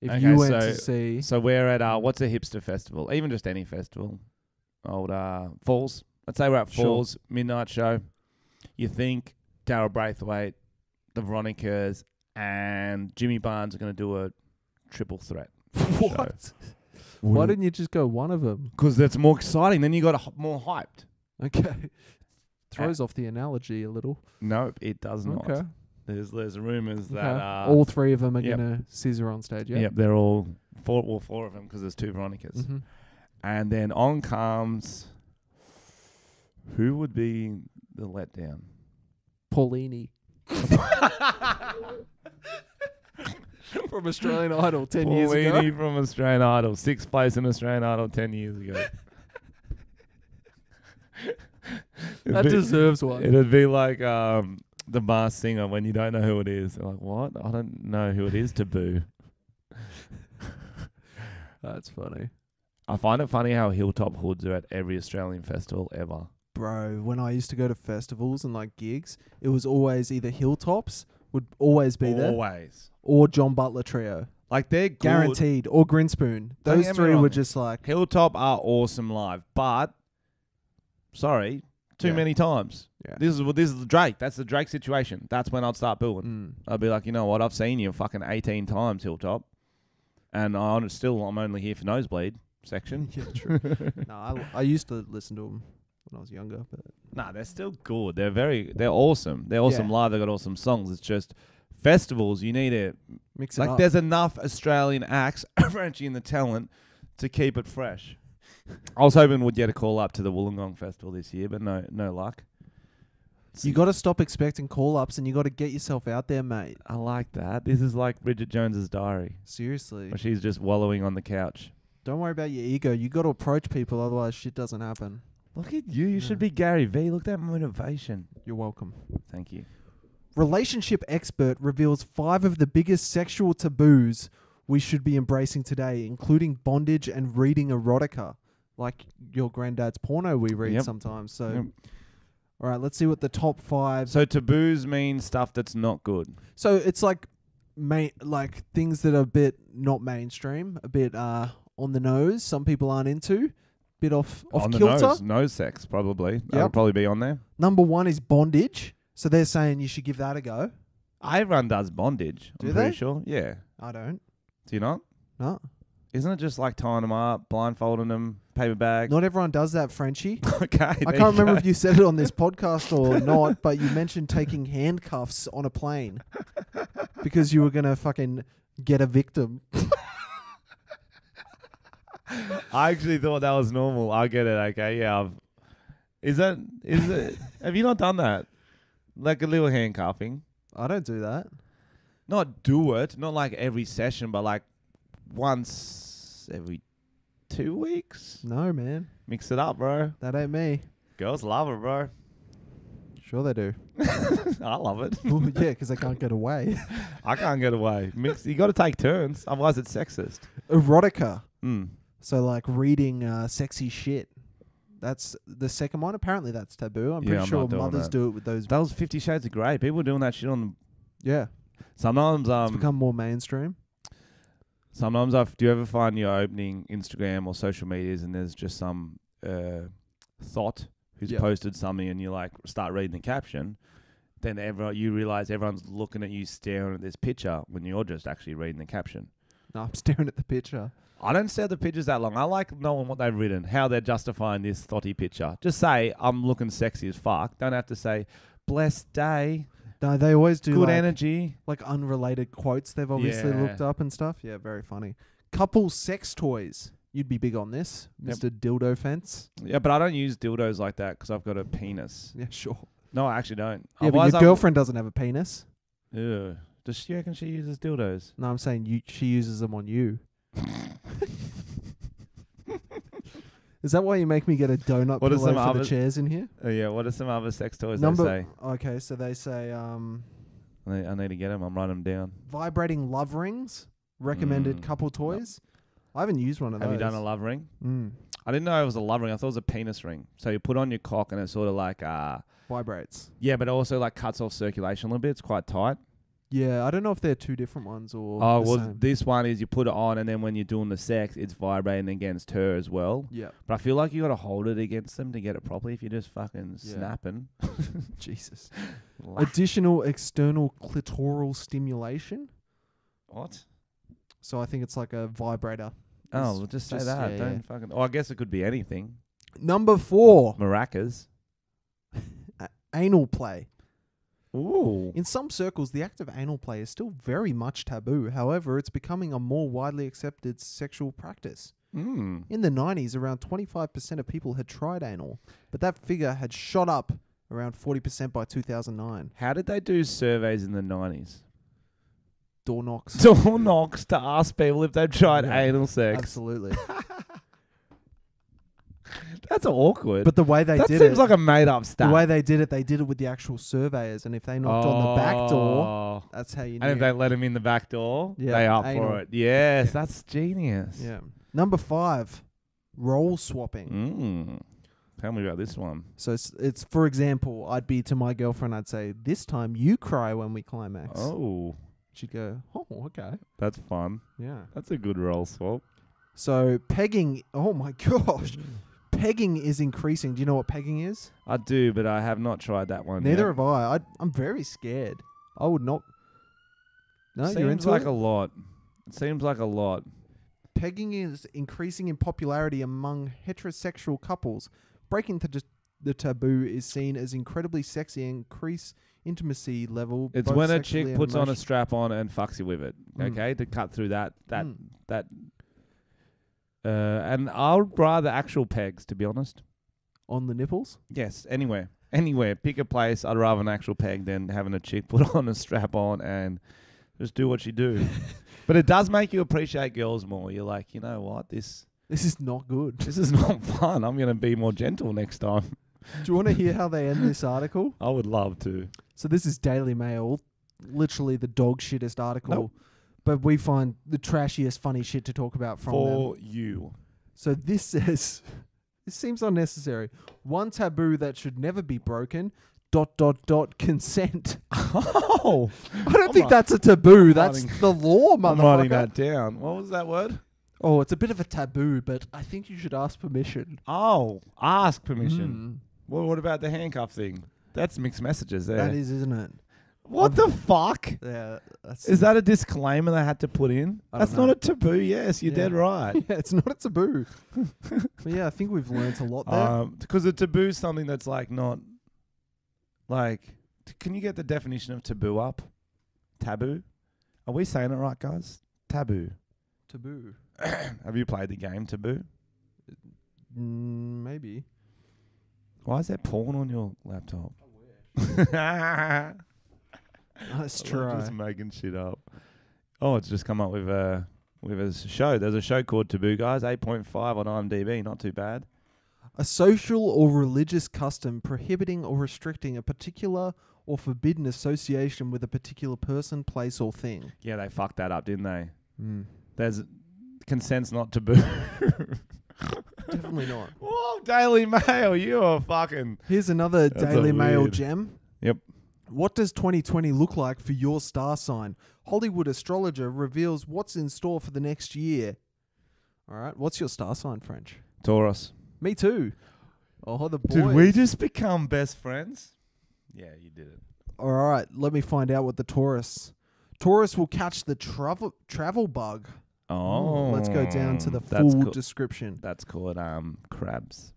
If Okay, you went so- to see... So we're at what's a hipster festival? Even just any festival. Old Falls. Let's say we're at Sure. Falls, midnight show. You think Daryl Braithwaite, the Veronicas, and Jimmy Barnes are going to do a triple threat? What? Why didn't you just go one of them? Because that's more exciting. Then you got more hyped. Okay. Throws off the analogy a little. Nope, it does not. Okay. There's rumors Okay. that All three of them are yep. going to scissor on stage, yeah? Yep, they're all four of them because there's 2 Veronicas. Mm-hmm. And then on comes, who would be the letdown? Paulini. From Australian Idol 10 years ago. Paulini from Australian Idol, 6th place in Australian Idol 10 years ago. That deserves one. It'd be like the Masked Singer when you don't know who it is. They're like, what? I don't know who it is. Taboo. That's funny. I find it funny how Hilltop hoods are at every Australian festival ever. Bro, when I used to go to festivals and like gigs, it was always either Hilltops would always be there, Always. or John Butler Trio. Like they're good. Guaranteed. Or Grinspoon. Don't Those get me 3 wrong. were just like, Hilltop are awesome live, but sorry, too Yeah. many times. Yeah. This is the Drake. That's the Drake situation. That's when I'd start booing. mm, I'd be like, you know what? I've seen you fucking 18 times, Hilltop, and I'm only here for nosebleed section. yeah, true. No, I used to listen to them when I was younger, but Nah, they're still good. They're awesome. They're awesome Yeah. live. They got awesome songs. It's just festivals. You need it. mix it Like up. there's enough Australian acts, Frenchie in the talent, to keep it fresh. I was hoping we'd get a call up to the Wollongong Festival this year, but no luck. You got to stop expecting call-ups and you got to get yourself out there, mate. I like that. This is like Bridget Jones's Diary, Seriously. where she's just wallowing on the couch. Don't worry about your ego. You got to approach people, otherwise shit doesn't happen. Look at you. You Yeah. should be Gary Vee. Look at that motivation. You're welcome. Thank you. Relationship expert reveals 5 of the biggest sexual taboos we should be embracing today, including bondage and reading erotica, like your granddad's porno we read Yep. sometimes. So, Yep. all right, let's see what the top 5. So taboos mean stuff that's not good. So it's like like things that are a bit not mainstream, a bit on the nose. Some people aren't into, bit off On the kilter. nose sex, probably. That Yep. would probably be on there. Number 1 is bondage. So they're saying you should give that a go. Everyone does bondage. Do I'm pretty they? sure. Yeah. I don't. Do you not? No. Isn't it just like tying them up, blindfolding them, paper bag? Not everyone does that, Frenchie. Okay. I can't remember if you said it on this podcast or not, but you mentioned taking handcuffs on a plane because you were going to fucking get a victim. I actually thought that was normal. I get it. Okay. Yeah. Is it? Have you not done that? Like a little handcuffing. I don't do that. Not do it. Not like every session, but like once every 2 weeks. No, man. Mix it up, bro. That ain't me. Girls love it, bro. Sure they do. I love it. Ooh, yeah, because they can't get away. I can't get away. You got to take turns, otherwise it's sexist. Erotica. Mm. So like reading sexy shit. That's the second one. Apparently that's taboo. I'm Yeah, pretty I'm sure not doing mothers that. do it with those. That was 50 Shades of Grey. People were doing that shit on. Yeah. Sometimes It's become more mainstream. Sometimes do you ever find you're opening Instagram or social medias and there's just some thought who's Yeah. posted something and you like start reading the caption, then you realize everyone's looking at you staring at this picture when you're just actually reading the caption. No, I'm staring at the picture. I don't stare at the pictures that long. I like knowing what they've written, how they're justifying this thoughty picture. Just say, I'm looking sexy as fuck. Don't have to say, blessed day, No, they always do good like, energy. like unrelated quotes they've obviously Yeah. looked up and stuff. Yeah, very funny. Couple sex toys. You'd be big on this, Yep. Mr. Dildo Fence. Yeah, but I don't use dildos like that because I've got a penis. Yeah, sure. No, I actually don't. Yeah, Otherwise, but your girlfriend doesn't have a penis. Ugh. Does she reckon she uses dildos? No, I'm saying she uses them on you. Is that why you make me get a donut What are pillow some for the others? chairs in here? Oh, yeah, what are some other sex toys Number they say? Okay, so they say I need to get them. I'm writing them down. vibrating love rings, recommended Mm. couple toys. I haven't used one of Have those. you done a love ring? Mm. I didn't know it was a love ring. I thought it was a penis ring. So you put on your cock and it's sort of like, Vibrates. yeah, but it also like cuts off circulation a little bit. It's quite tight. Yeah, I don't know if they're two different ones or Oh, the well, same. this one is you put it on and then when you're doing the sex, it's vibrating against her as well. Yeah. But I feel like you got to hold it against them to get it properly. If you're just fucking Yeah. snapping. Jesus. Additional external clitoral stimulation. What? So I think it's like a vibrator. Oh, It's well, just say just- that. yeah, Don't yeah. fucking. Oh, I guess it could be anything. Number 4, Maracas. anal play. Ooh. In some circles, the act of anal play is still very much taboo. However, it's becoming a more widely accepted sexual practice. Mm. In the 90s, around 25% of people had tried anal, but that figure had shot up around 40% by 2009. How did they do surveys in the 90s? Door knocks. Door knocks to ask people if they've tried Yeah, anal sex. Absolutely. That's awkward. But the way they that did seems it, like a made-up stat. the way they did it with the actual surveyors, and if they knocked on the back door, that's how you knew. And if they let him in the back door, Yeah, they up anal. for it. Yes, Yeah. that's genius. Yeah. Number 5, role swapping. Tell me about this one. So it's, for example, I'd be to my girlfriend, I'd say, this time you cry when we climax. Oh, She'd go, oh, okay. that's fun. Yeah. That's a good role swap. So pegging, oh my gosh. Pegging is increasing. Do you know what pegging is? I do, but I have not tried that one Neither yet. have I. I'm very scared. I would not. No, Seems you're into like it? a lot. It seems like a lot. Pegging is increasing in popularity among heterosexual couples. Breaking the taboo is seen as incredibly sexy and increase intimacy level. It's both when a sexually chick and puts on a emotion- strap on and fucks you with it. Mm. Okay, to cut through that. Mm. And I'd rather actual pegs, to be honest. on the nipples. Yes, anywhere. Pick a place. I'd rather an actual peg than having a chick put on a strap on and just do what you do. But it does make you appreciate girls more. You're like, you know what? This This is not good. is not fun. I'm going to be more gentle next time. Do you want to hear how they end this article? I would love to. So this is Daily Mail, literally the dog shittest article. Nope. But we find the trashiest funny shit to talk about from them. For you. So this says, this seems unnecessary. One taboo that should never be broken, ... consent. Oh. I don't I'm think not- that's a taboo. That's writing- the law, I'm writing motherfucker. that down. What was that word? Oh, it's a bit of a taboo, but I think you should ask permission. Oh, ask permission. Mm. Well, what about the handcuff thing? That's mixed messages there. That is, isn't it? What the fuck? Yeah. That's Is that a disclaimer they had to put in? I That's don't know. not a taboo. Yes, you're Yeah. dead right. Yeah, it's not a taboo. But yeah, I think we've learnt a lot there. Because a taboo is something that's like not like. Can you get the definition of taboo up? Taboo. Are we saying it right, guys? Taboo. Taboo. Have you played the game Taboo? Maybe. Why is there porn on your laptop? Let's I'm try. just making shit up. Oh, it's just come up with a show. There's a show called Taboo, guys. 8.5 on IMDb. Not too bad. A social or religious custom prohibiting or restricting a particular or forbidden association with a particular person, place, or thing. Yeah, they fucked that up, didn't they? Mm. There's consent's not taboo. Definitely not. Whoa, Daily Mail, you are fucking. Here's another That's Daily a Mail weird- gem. Yep. What does 2020 look like for your star sign? Hollywood astrologer reveals what's in store for the next year. All right, what's your star sign, French? Taurus. Me too. Oh, the boys. Did we just become best friends? Yeah, you did it. All right, let me find out what the Taurus. Taurus will catch the travel bug. Oh, Let's go down to the that's full cool. description. That's called crabs,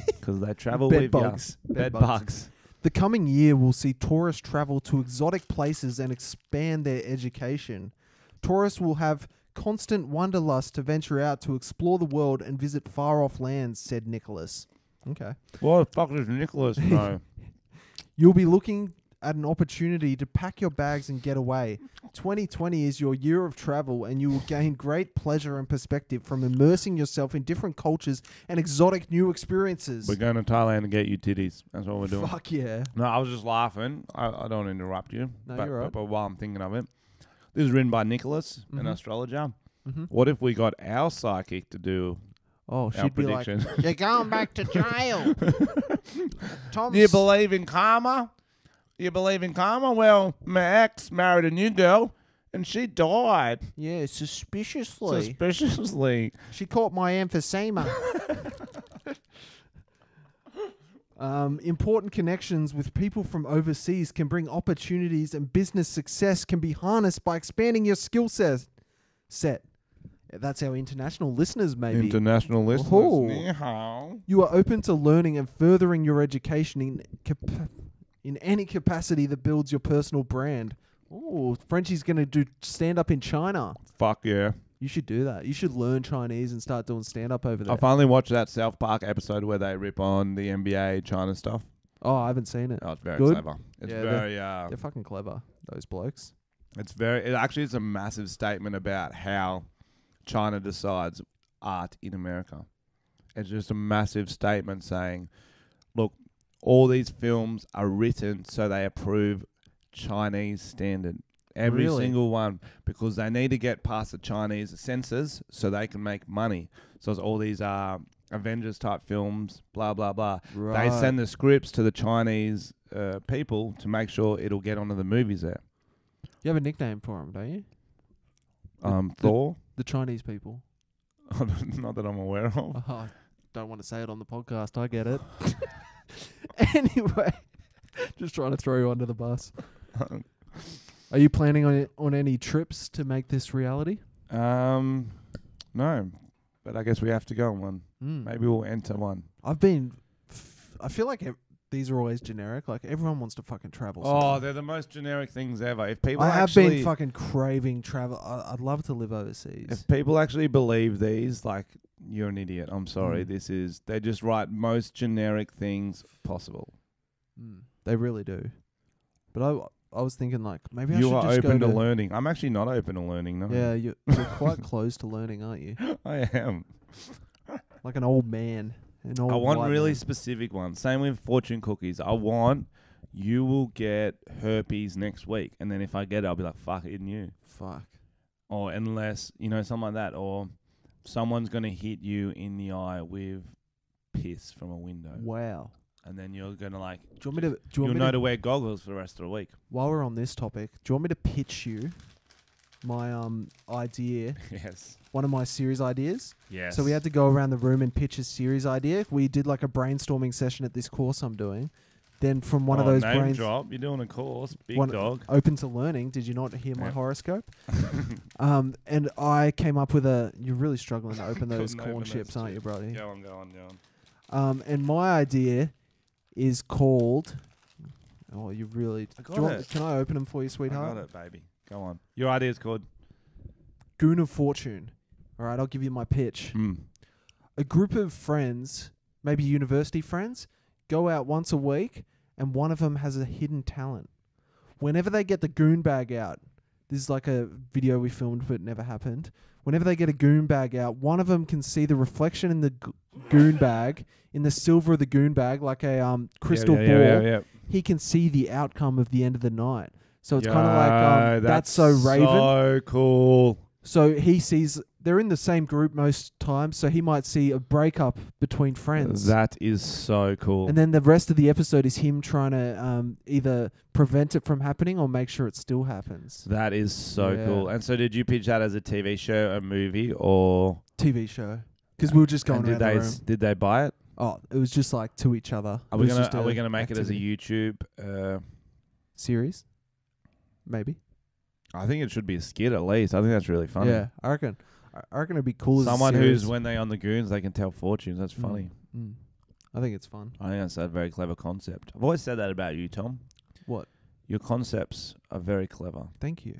because they travel Bed with bugs. ya. Bed bugs. The coming year will see Taurus travel to exotic places and expand their education. Taurus will have constant wanderlust to venture out to explore the world and visit far-off lands, said Nicholas. Okay. What the fuck does Nicholas know? You'll be looking at an opportunity to pack your bags and get away. 2020 is your year of travel, and you will gain great pleasure and perspective from immersing yourself in different cultures and exotic new experiences. We're going to Thailand to get you titties. That's what we're doing. Fuck yeah. No, I was just laughing. I don't want to interrupt you. No, but, you're right. but while I'm thinking of it, this is written by Nicholas, an Mhm. astrologer. Mm-hmm. What if we got our psychic to do Oh, our she'd be like, prediction? you're going back to jail. Tom's Do you believe in karma? You believe in karma? Well, my ex married a new girl, and she died Yeah, suspiciously. suspiciously. She caught my emphysema. Important connections with people from overseas can bring opportunities, and business success can be harnessed by expanding your skill set. That's our international listeners, maybe. International listeners. Oh. Ni hao. You are open to learning and furthering your education in any capacity that builds your personal brand. Oh, Frenchie's going to do stand-up in China. Fuck yeah. You should do that. You should learn Chinese and start doing stand-up over there. I finally watched that South Park episode where they rip on the NBA China stuff. Oh, I haven't seen it. Oh, it's very Good? clever. It's Yeah, very, They're fucking clever, those blokes. it actually is a massive statement about how China decides art in America. It's just a massive statement saying, look, all these films are written so they approve Chinese standard. Every Really? single one, because they need to get past the Chinese censors so they can make money. So it's all these Avengers type films, blah, blah, blah. Right. They send the scripts to the Chinese people to make sure it'll get onto the movies there. You have a nickname for them, don't you? Thor? The Chinese people. Not that I'm aware of. Oh, I don't want to say it on the podcast. I get it. Anyway, just trying to throw you under the bus. Are you planning on any trips to make this reality? No, but I guess we have to go on one. Mm. Maybe we'll enter one. I feel like these are always generic. Like everyone wants to fucking travel. Oh, somewhere. they're the most generic things ever. If people I have actually, been fucking craving travel. I'd love to live overseas. if people actually believe these, like, you're an idiot. I'm sorry. Mm. They just write most generic things possible. They really do. But I was thinking like maybe I You should are just open go to learning. I'm actually not open to learning. No. Yeah, you're quite close to learning, aren't you? I am. Like an old man. An old I want white really man. specific ones. Same with fortune cookies. I want you will get herpes next week, and then if I get it, I'll be like, fuck it, you. Fuck. Or unless, something like that. Or someone's going to hit you in the eye with piss from a window. Wow. And then you're going to like... Do you want me to? You'll know to wear goggles for the rest of the week. While we're on this topic, do you want me to pitch you my idea? Yes. One of my series ideas. Yes. So we had to go around the room and pitch a series idea. We did like a brainstorming session at this course I'm doing. Then from one of those name drop. You're doing a course. Big dog. Open to learning. Did you not hear my Yep. horoscope? And I came up with you're really struggling to open those Couldn't corn open chips, those aren't you, brody? Go on. And my idea is called... Oh, you really... I got do you want, it. can I open them for you, sweetheart? I got it, baby. Go on. Your idea's called... Goon of Fortune. All right, I'll give you my pitch. A group of friends, maybe university friends, go out once a week and one of them has a hidden talent. Whenever they get the goon bag out, this is like a video we filmed but never happened. Whenever they get a goon bag out, one of them can see the reflection in the goon bag, in the silver of the goon bag, like a crystal ball. Yeah. He can see the outcome of the end of the night. So it's kind of like That's So Raven. So cool. So he sees they're in the same group most times, so he might see a breakup between friends. That is so cool. And then the rest of the episode is him trying to either prevent it from happening or make sure it still happens. That is so Yeah. cool. And so did you pitch that as a TV show, a movie, or... TV show. Because we were just going and around the room. did they buy it? Oh, it was just like to each other. Are we gonna make it as a YouTube? series? Maybe. I think it should be a skit at least. I think that's really funny. Yeah, I reckon it'd be cool. Someone as a series. who's when they on the goons, they can tell fortunes. That's funny. I think it's fun. I think that's a very clever concept. I've always said that about you, Tom. What? Your concepts are very clever. Thank you.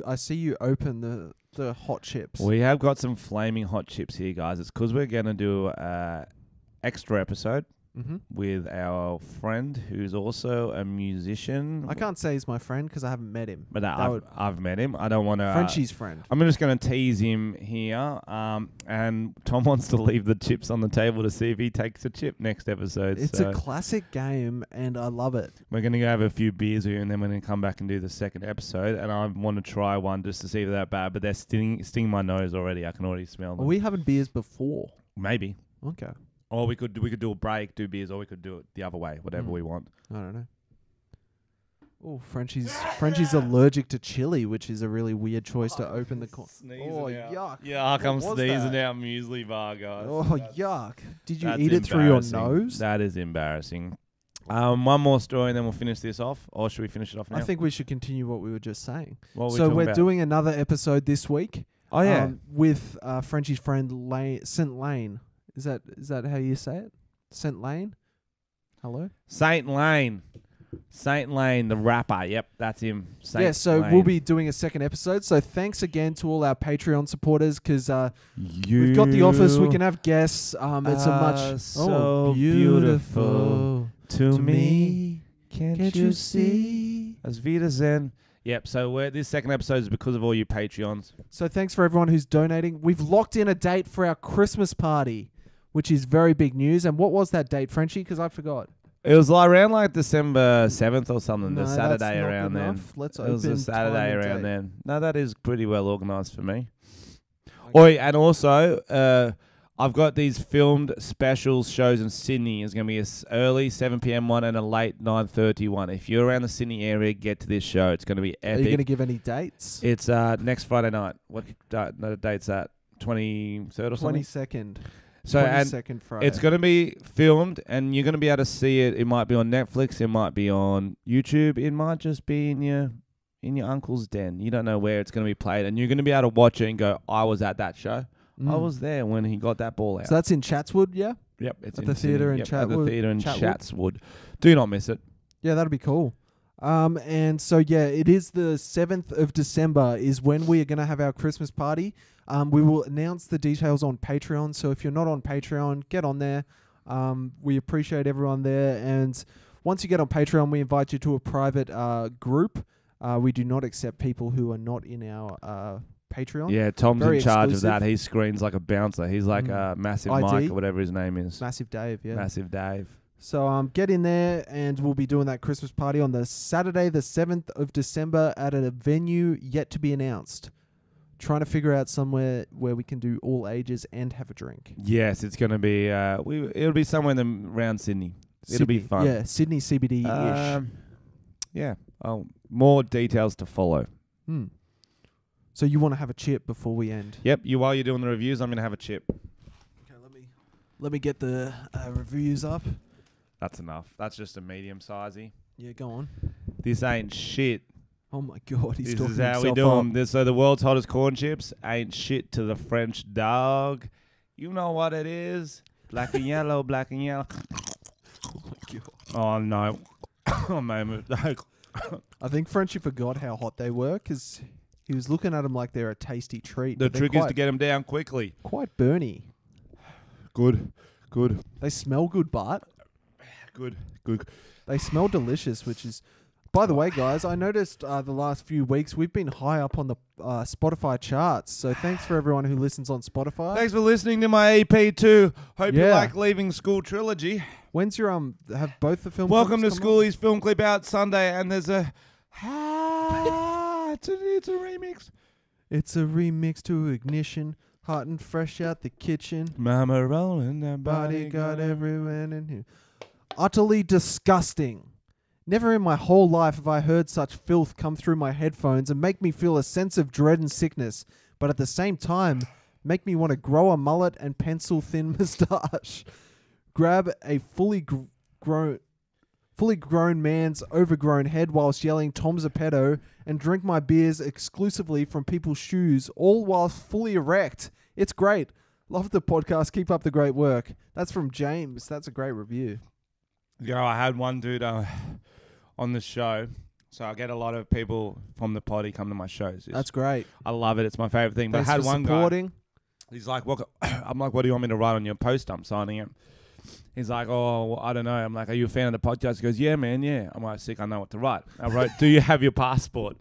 I see you open the hot chips. We have got some flaming hot chips here, guys. It's because we're going to do a extra episode with our friend who's also a musician. I can't say he's my friend because I haven't met him. But I've met him. I don't want to... Frenchie's friend. I'm just going to tease him here. And Tom wants to leave the chips on the table to see if he takes a chip next episode. It's a classic game, and I love it. We're going to go have a few beers here, and then we're going to come back and do the second episode. And I want to try one just to see if they're that bad. But they're stinging my nose already. I can already smell them. Are we having beers before? Maybe. Okay. Or we could do a break, do beers, or we could do it the other way, whatever we want. I don't know. Oh, Frenchie's allergic to chili, which is a really weird choice to open the... yuck. Yuck, I'm What was sneezing that? out muesli bar, guys. Oh, yuck. Did you That's eat it through your embarrassing. nose? That is embarrassing. One more story, and then we'll finish this off. Or should we finish it off now? I think we should continue what we were just saying. What were we So talking we're about? doing another episode this week. Oh, yeah. With Frenchie's friend St. Lane. Is that how you say it? St. Lane? Hello. Saint Lane. Saint Lane, the rapper. Yep, that's him. Saint Yeah, so Lane. we'll be doing a second episode. So thanks again to all our Patreon supporters because You we've got the office. We can have guests. It's a are much so beautiful to to me. Can't you see? As Wiedersehen. Yep, so this second episode is because of all you Patreons. So thanks for everyone who's donating. We've locked in a date for our Christmas party, which is very big news. And what was that date, Frenchie? Because I forgot. It was around like December 7th or something, No, the that's Saturday not around good then. enough. Let's It was a open Saturday time and around date. then. No, that is pretty well organised for me. Okay. Oi, and also, I've got these filmed specials shows in Sydney. There's going to be a early 7 p.m. one and a late 9:30 one. If you're around the Sydney area, get to this show. It's going to be Are you going to epic. give any dates? It's next Friday night. What date's that? 23rd or something? 22nd. So, and 22nd Friday. it's going to be filmed, and you're going to be able to see it. It might be on Netflix. It might be on YouTube. It might just be in your uncle's den. You don't know where it's going to be played, and you're going to be able to watch it and go, I was at that show. I was there when he got that ball out. So that's in Chatswood, yeah? Yep, it's at in the theatre Sydney. in At the Chatwood- theatre in Chatwood. Chatswood. Do not miss it. Yeah, that'll be cool. And so, yeah, it is the 7th of December is when we are going to have our Christmas party. We will announce the details on Patreon. So if you're not on Patreon, get on there. We appreciate everyone there. And once you get on Patreon, we invite you to a private group. We do not accept people who are not in our Patreon. Yeah, Tom's Very in charge exclusive. of that. He screens like a bouncer. He's like a Massive ID. Mike or whatever his name is. Massive Dave, yeah. Massive Dave. So get in there, and we'll be doing that Christmas party on the Saturday, the 7th of December, at a venue yet to be announced. Trying to figure out somewhere where we can do all ages and have a drink. Yes, it's going to be. It'll be somewhere around Sydney. It'll be Sydney. fun. Yeah, Sydney CBD-ish. Yeah. Oh, more details to follow. So you want to have a chip before we end? Yep. While you're doing the reviews, I'm going to have a chip. Okay, let me get the reviews up. That's enough. That's just a medium sizey. Yeah, go on. This ain't shit. Oh my God, he's This talking is how we himself do up. them. So the world's hottest corn chips ain't shit to the French dog. You know what it is? Black and yellow, black and yellow. Oh my God. Oh no. Oh man. I think Frenchie forgot how hot they were because he was looking at them like they're a tasty treat. The but they're trick is quite, to get them down quickly. quite burny. Good. They smell good, but Good. they smell delicious, which is... By the way, guys, I noticed the last few weeks we've been high up on the Spotify charts. So thanks for everyone who listens on Spotify. Thanks for listening to my EP too. Hope you Yeah. like Leaving School trilogy. When's your have both the film? Welcome to clips come Schoolie's film clip out Sunday, and there's a it's a remix. up? It's a remix to Ignition, hot and fresh out the kitchen. Mama rolling that Body got everywhere in here. Utterly disgusting. Never in my whole life have I heard such filth come through my headphones and make me feel a sense of dread and sickness, but at the same time, make me want to grow a mullet and pencil-thin moustache. Grab a fully grown man's overgrown head whilst yelling Tom's a pedo and drink my beers exclusively from people's shoes, all whilst fully erect. It's great. Love the podcast. Keep up the great work. That's from James. That's a great review. Yeah, I had one dude on the show, so I get a lot of people from the potty come to my shows. That's great. I love it. It's my favorite thing. But Thanks I had for one guy. supporting. He's like, "What?" I'm like, "What do you want me to write on your post? I'm signing it." He's like, "Oh, well, I don't know." I'm like, "Are you a fan of the podcast?" He goes, "Yeah, man, yeah." I'm like, "Sick, I know what to write." I wrote, "Do you have your passport?"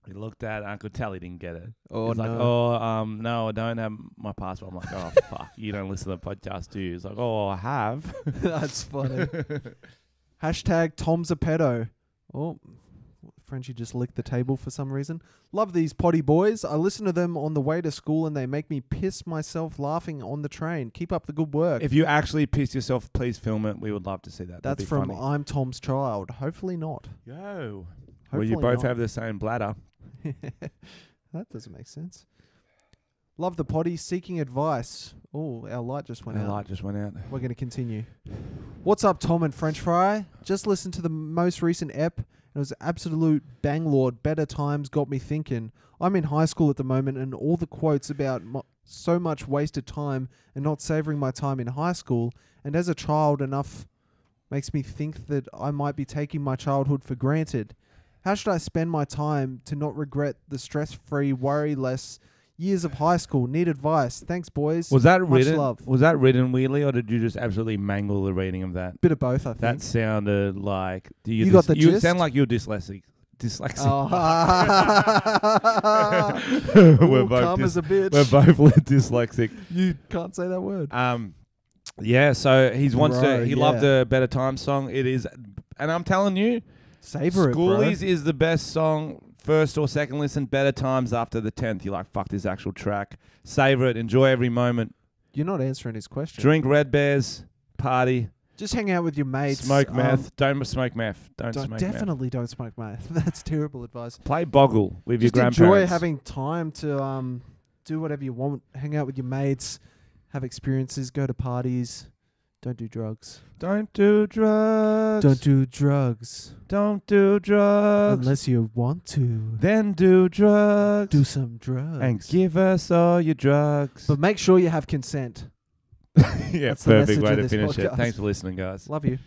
He looked at it, and I could tell he didn't get it. Oh, He's no. like, "Oh, no, I don't have my passport." I'm like, "Oh, fuck, you don't listen to the podcast, do you?" He's like, "Oh, I have." That's funny. Hashtag Tom's a pedo. Oh, Frenchie just licked the table for some reason. Love these potty boys. I listen to them on the way to school and they make me piss myself laughing on the train. Keep up the good work. If you actually piss yourself, please film it. We would love to see that. That'd That's be from funny. I'm Tom's Child. Hopefully not. Yo. Well, Hopefully you both not. have the same bladder. That doesn't make sense. Love the potty. Seeking advice. Oh, our light just went The out. light just went out. We're going to continue. What's up, Tom and French Fry? Just listened to the most recent ep. It was absolute banglord. Better times got me thinking. I'm in high school at the moment, and all the quotes about so much wasted time and not savoring my time in high school, and as a child enough makes me think that I might be taking my childhood for granted. How should I spend my time to not regret the stress-free, worry-less years of high school? Need advice. Thanks, boys. Was that Much written? love. Was that written weirdly, or did you just absolutely mangle the reading of that? Bit of both, I think. That sounded like. You got the You gist? sound like you're dyslexic. Dyslexic. Oh. We're Ooh, both calm as a bitch. We're both dyslexic. You can't say that word. Yeah. So he wants Bro, to. He yeah. loved the Better Times song. It is, and I'm telling you, Savor it, bro. Schoolies is the best song. First or second listen, Better Times after the 10th. You're like, fuck this actual track. Savor it. Enjoy every moment. You're not answering his question. Drink Red Bears. Party. Just hang out with your mates. Smoke meth. Don't smoke meth. Don't smoke meth. Definitely don't smoke meth. That's terrible advice. Play Boggle with Just your grandparents. enjoy having time to do whatever you want. Hang out with your mates. Have experiences. Go to parties. Don't do drugs. Don't do drugs. Don't do drugs. Don't do drugs. Unless you want to. Then do drugs. Do some drugs. And give us all your drugs. But make sure you have consent. Yeah, That's the perfect message way of to this finish it. podcast. Thanks for listening, guys. Love you.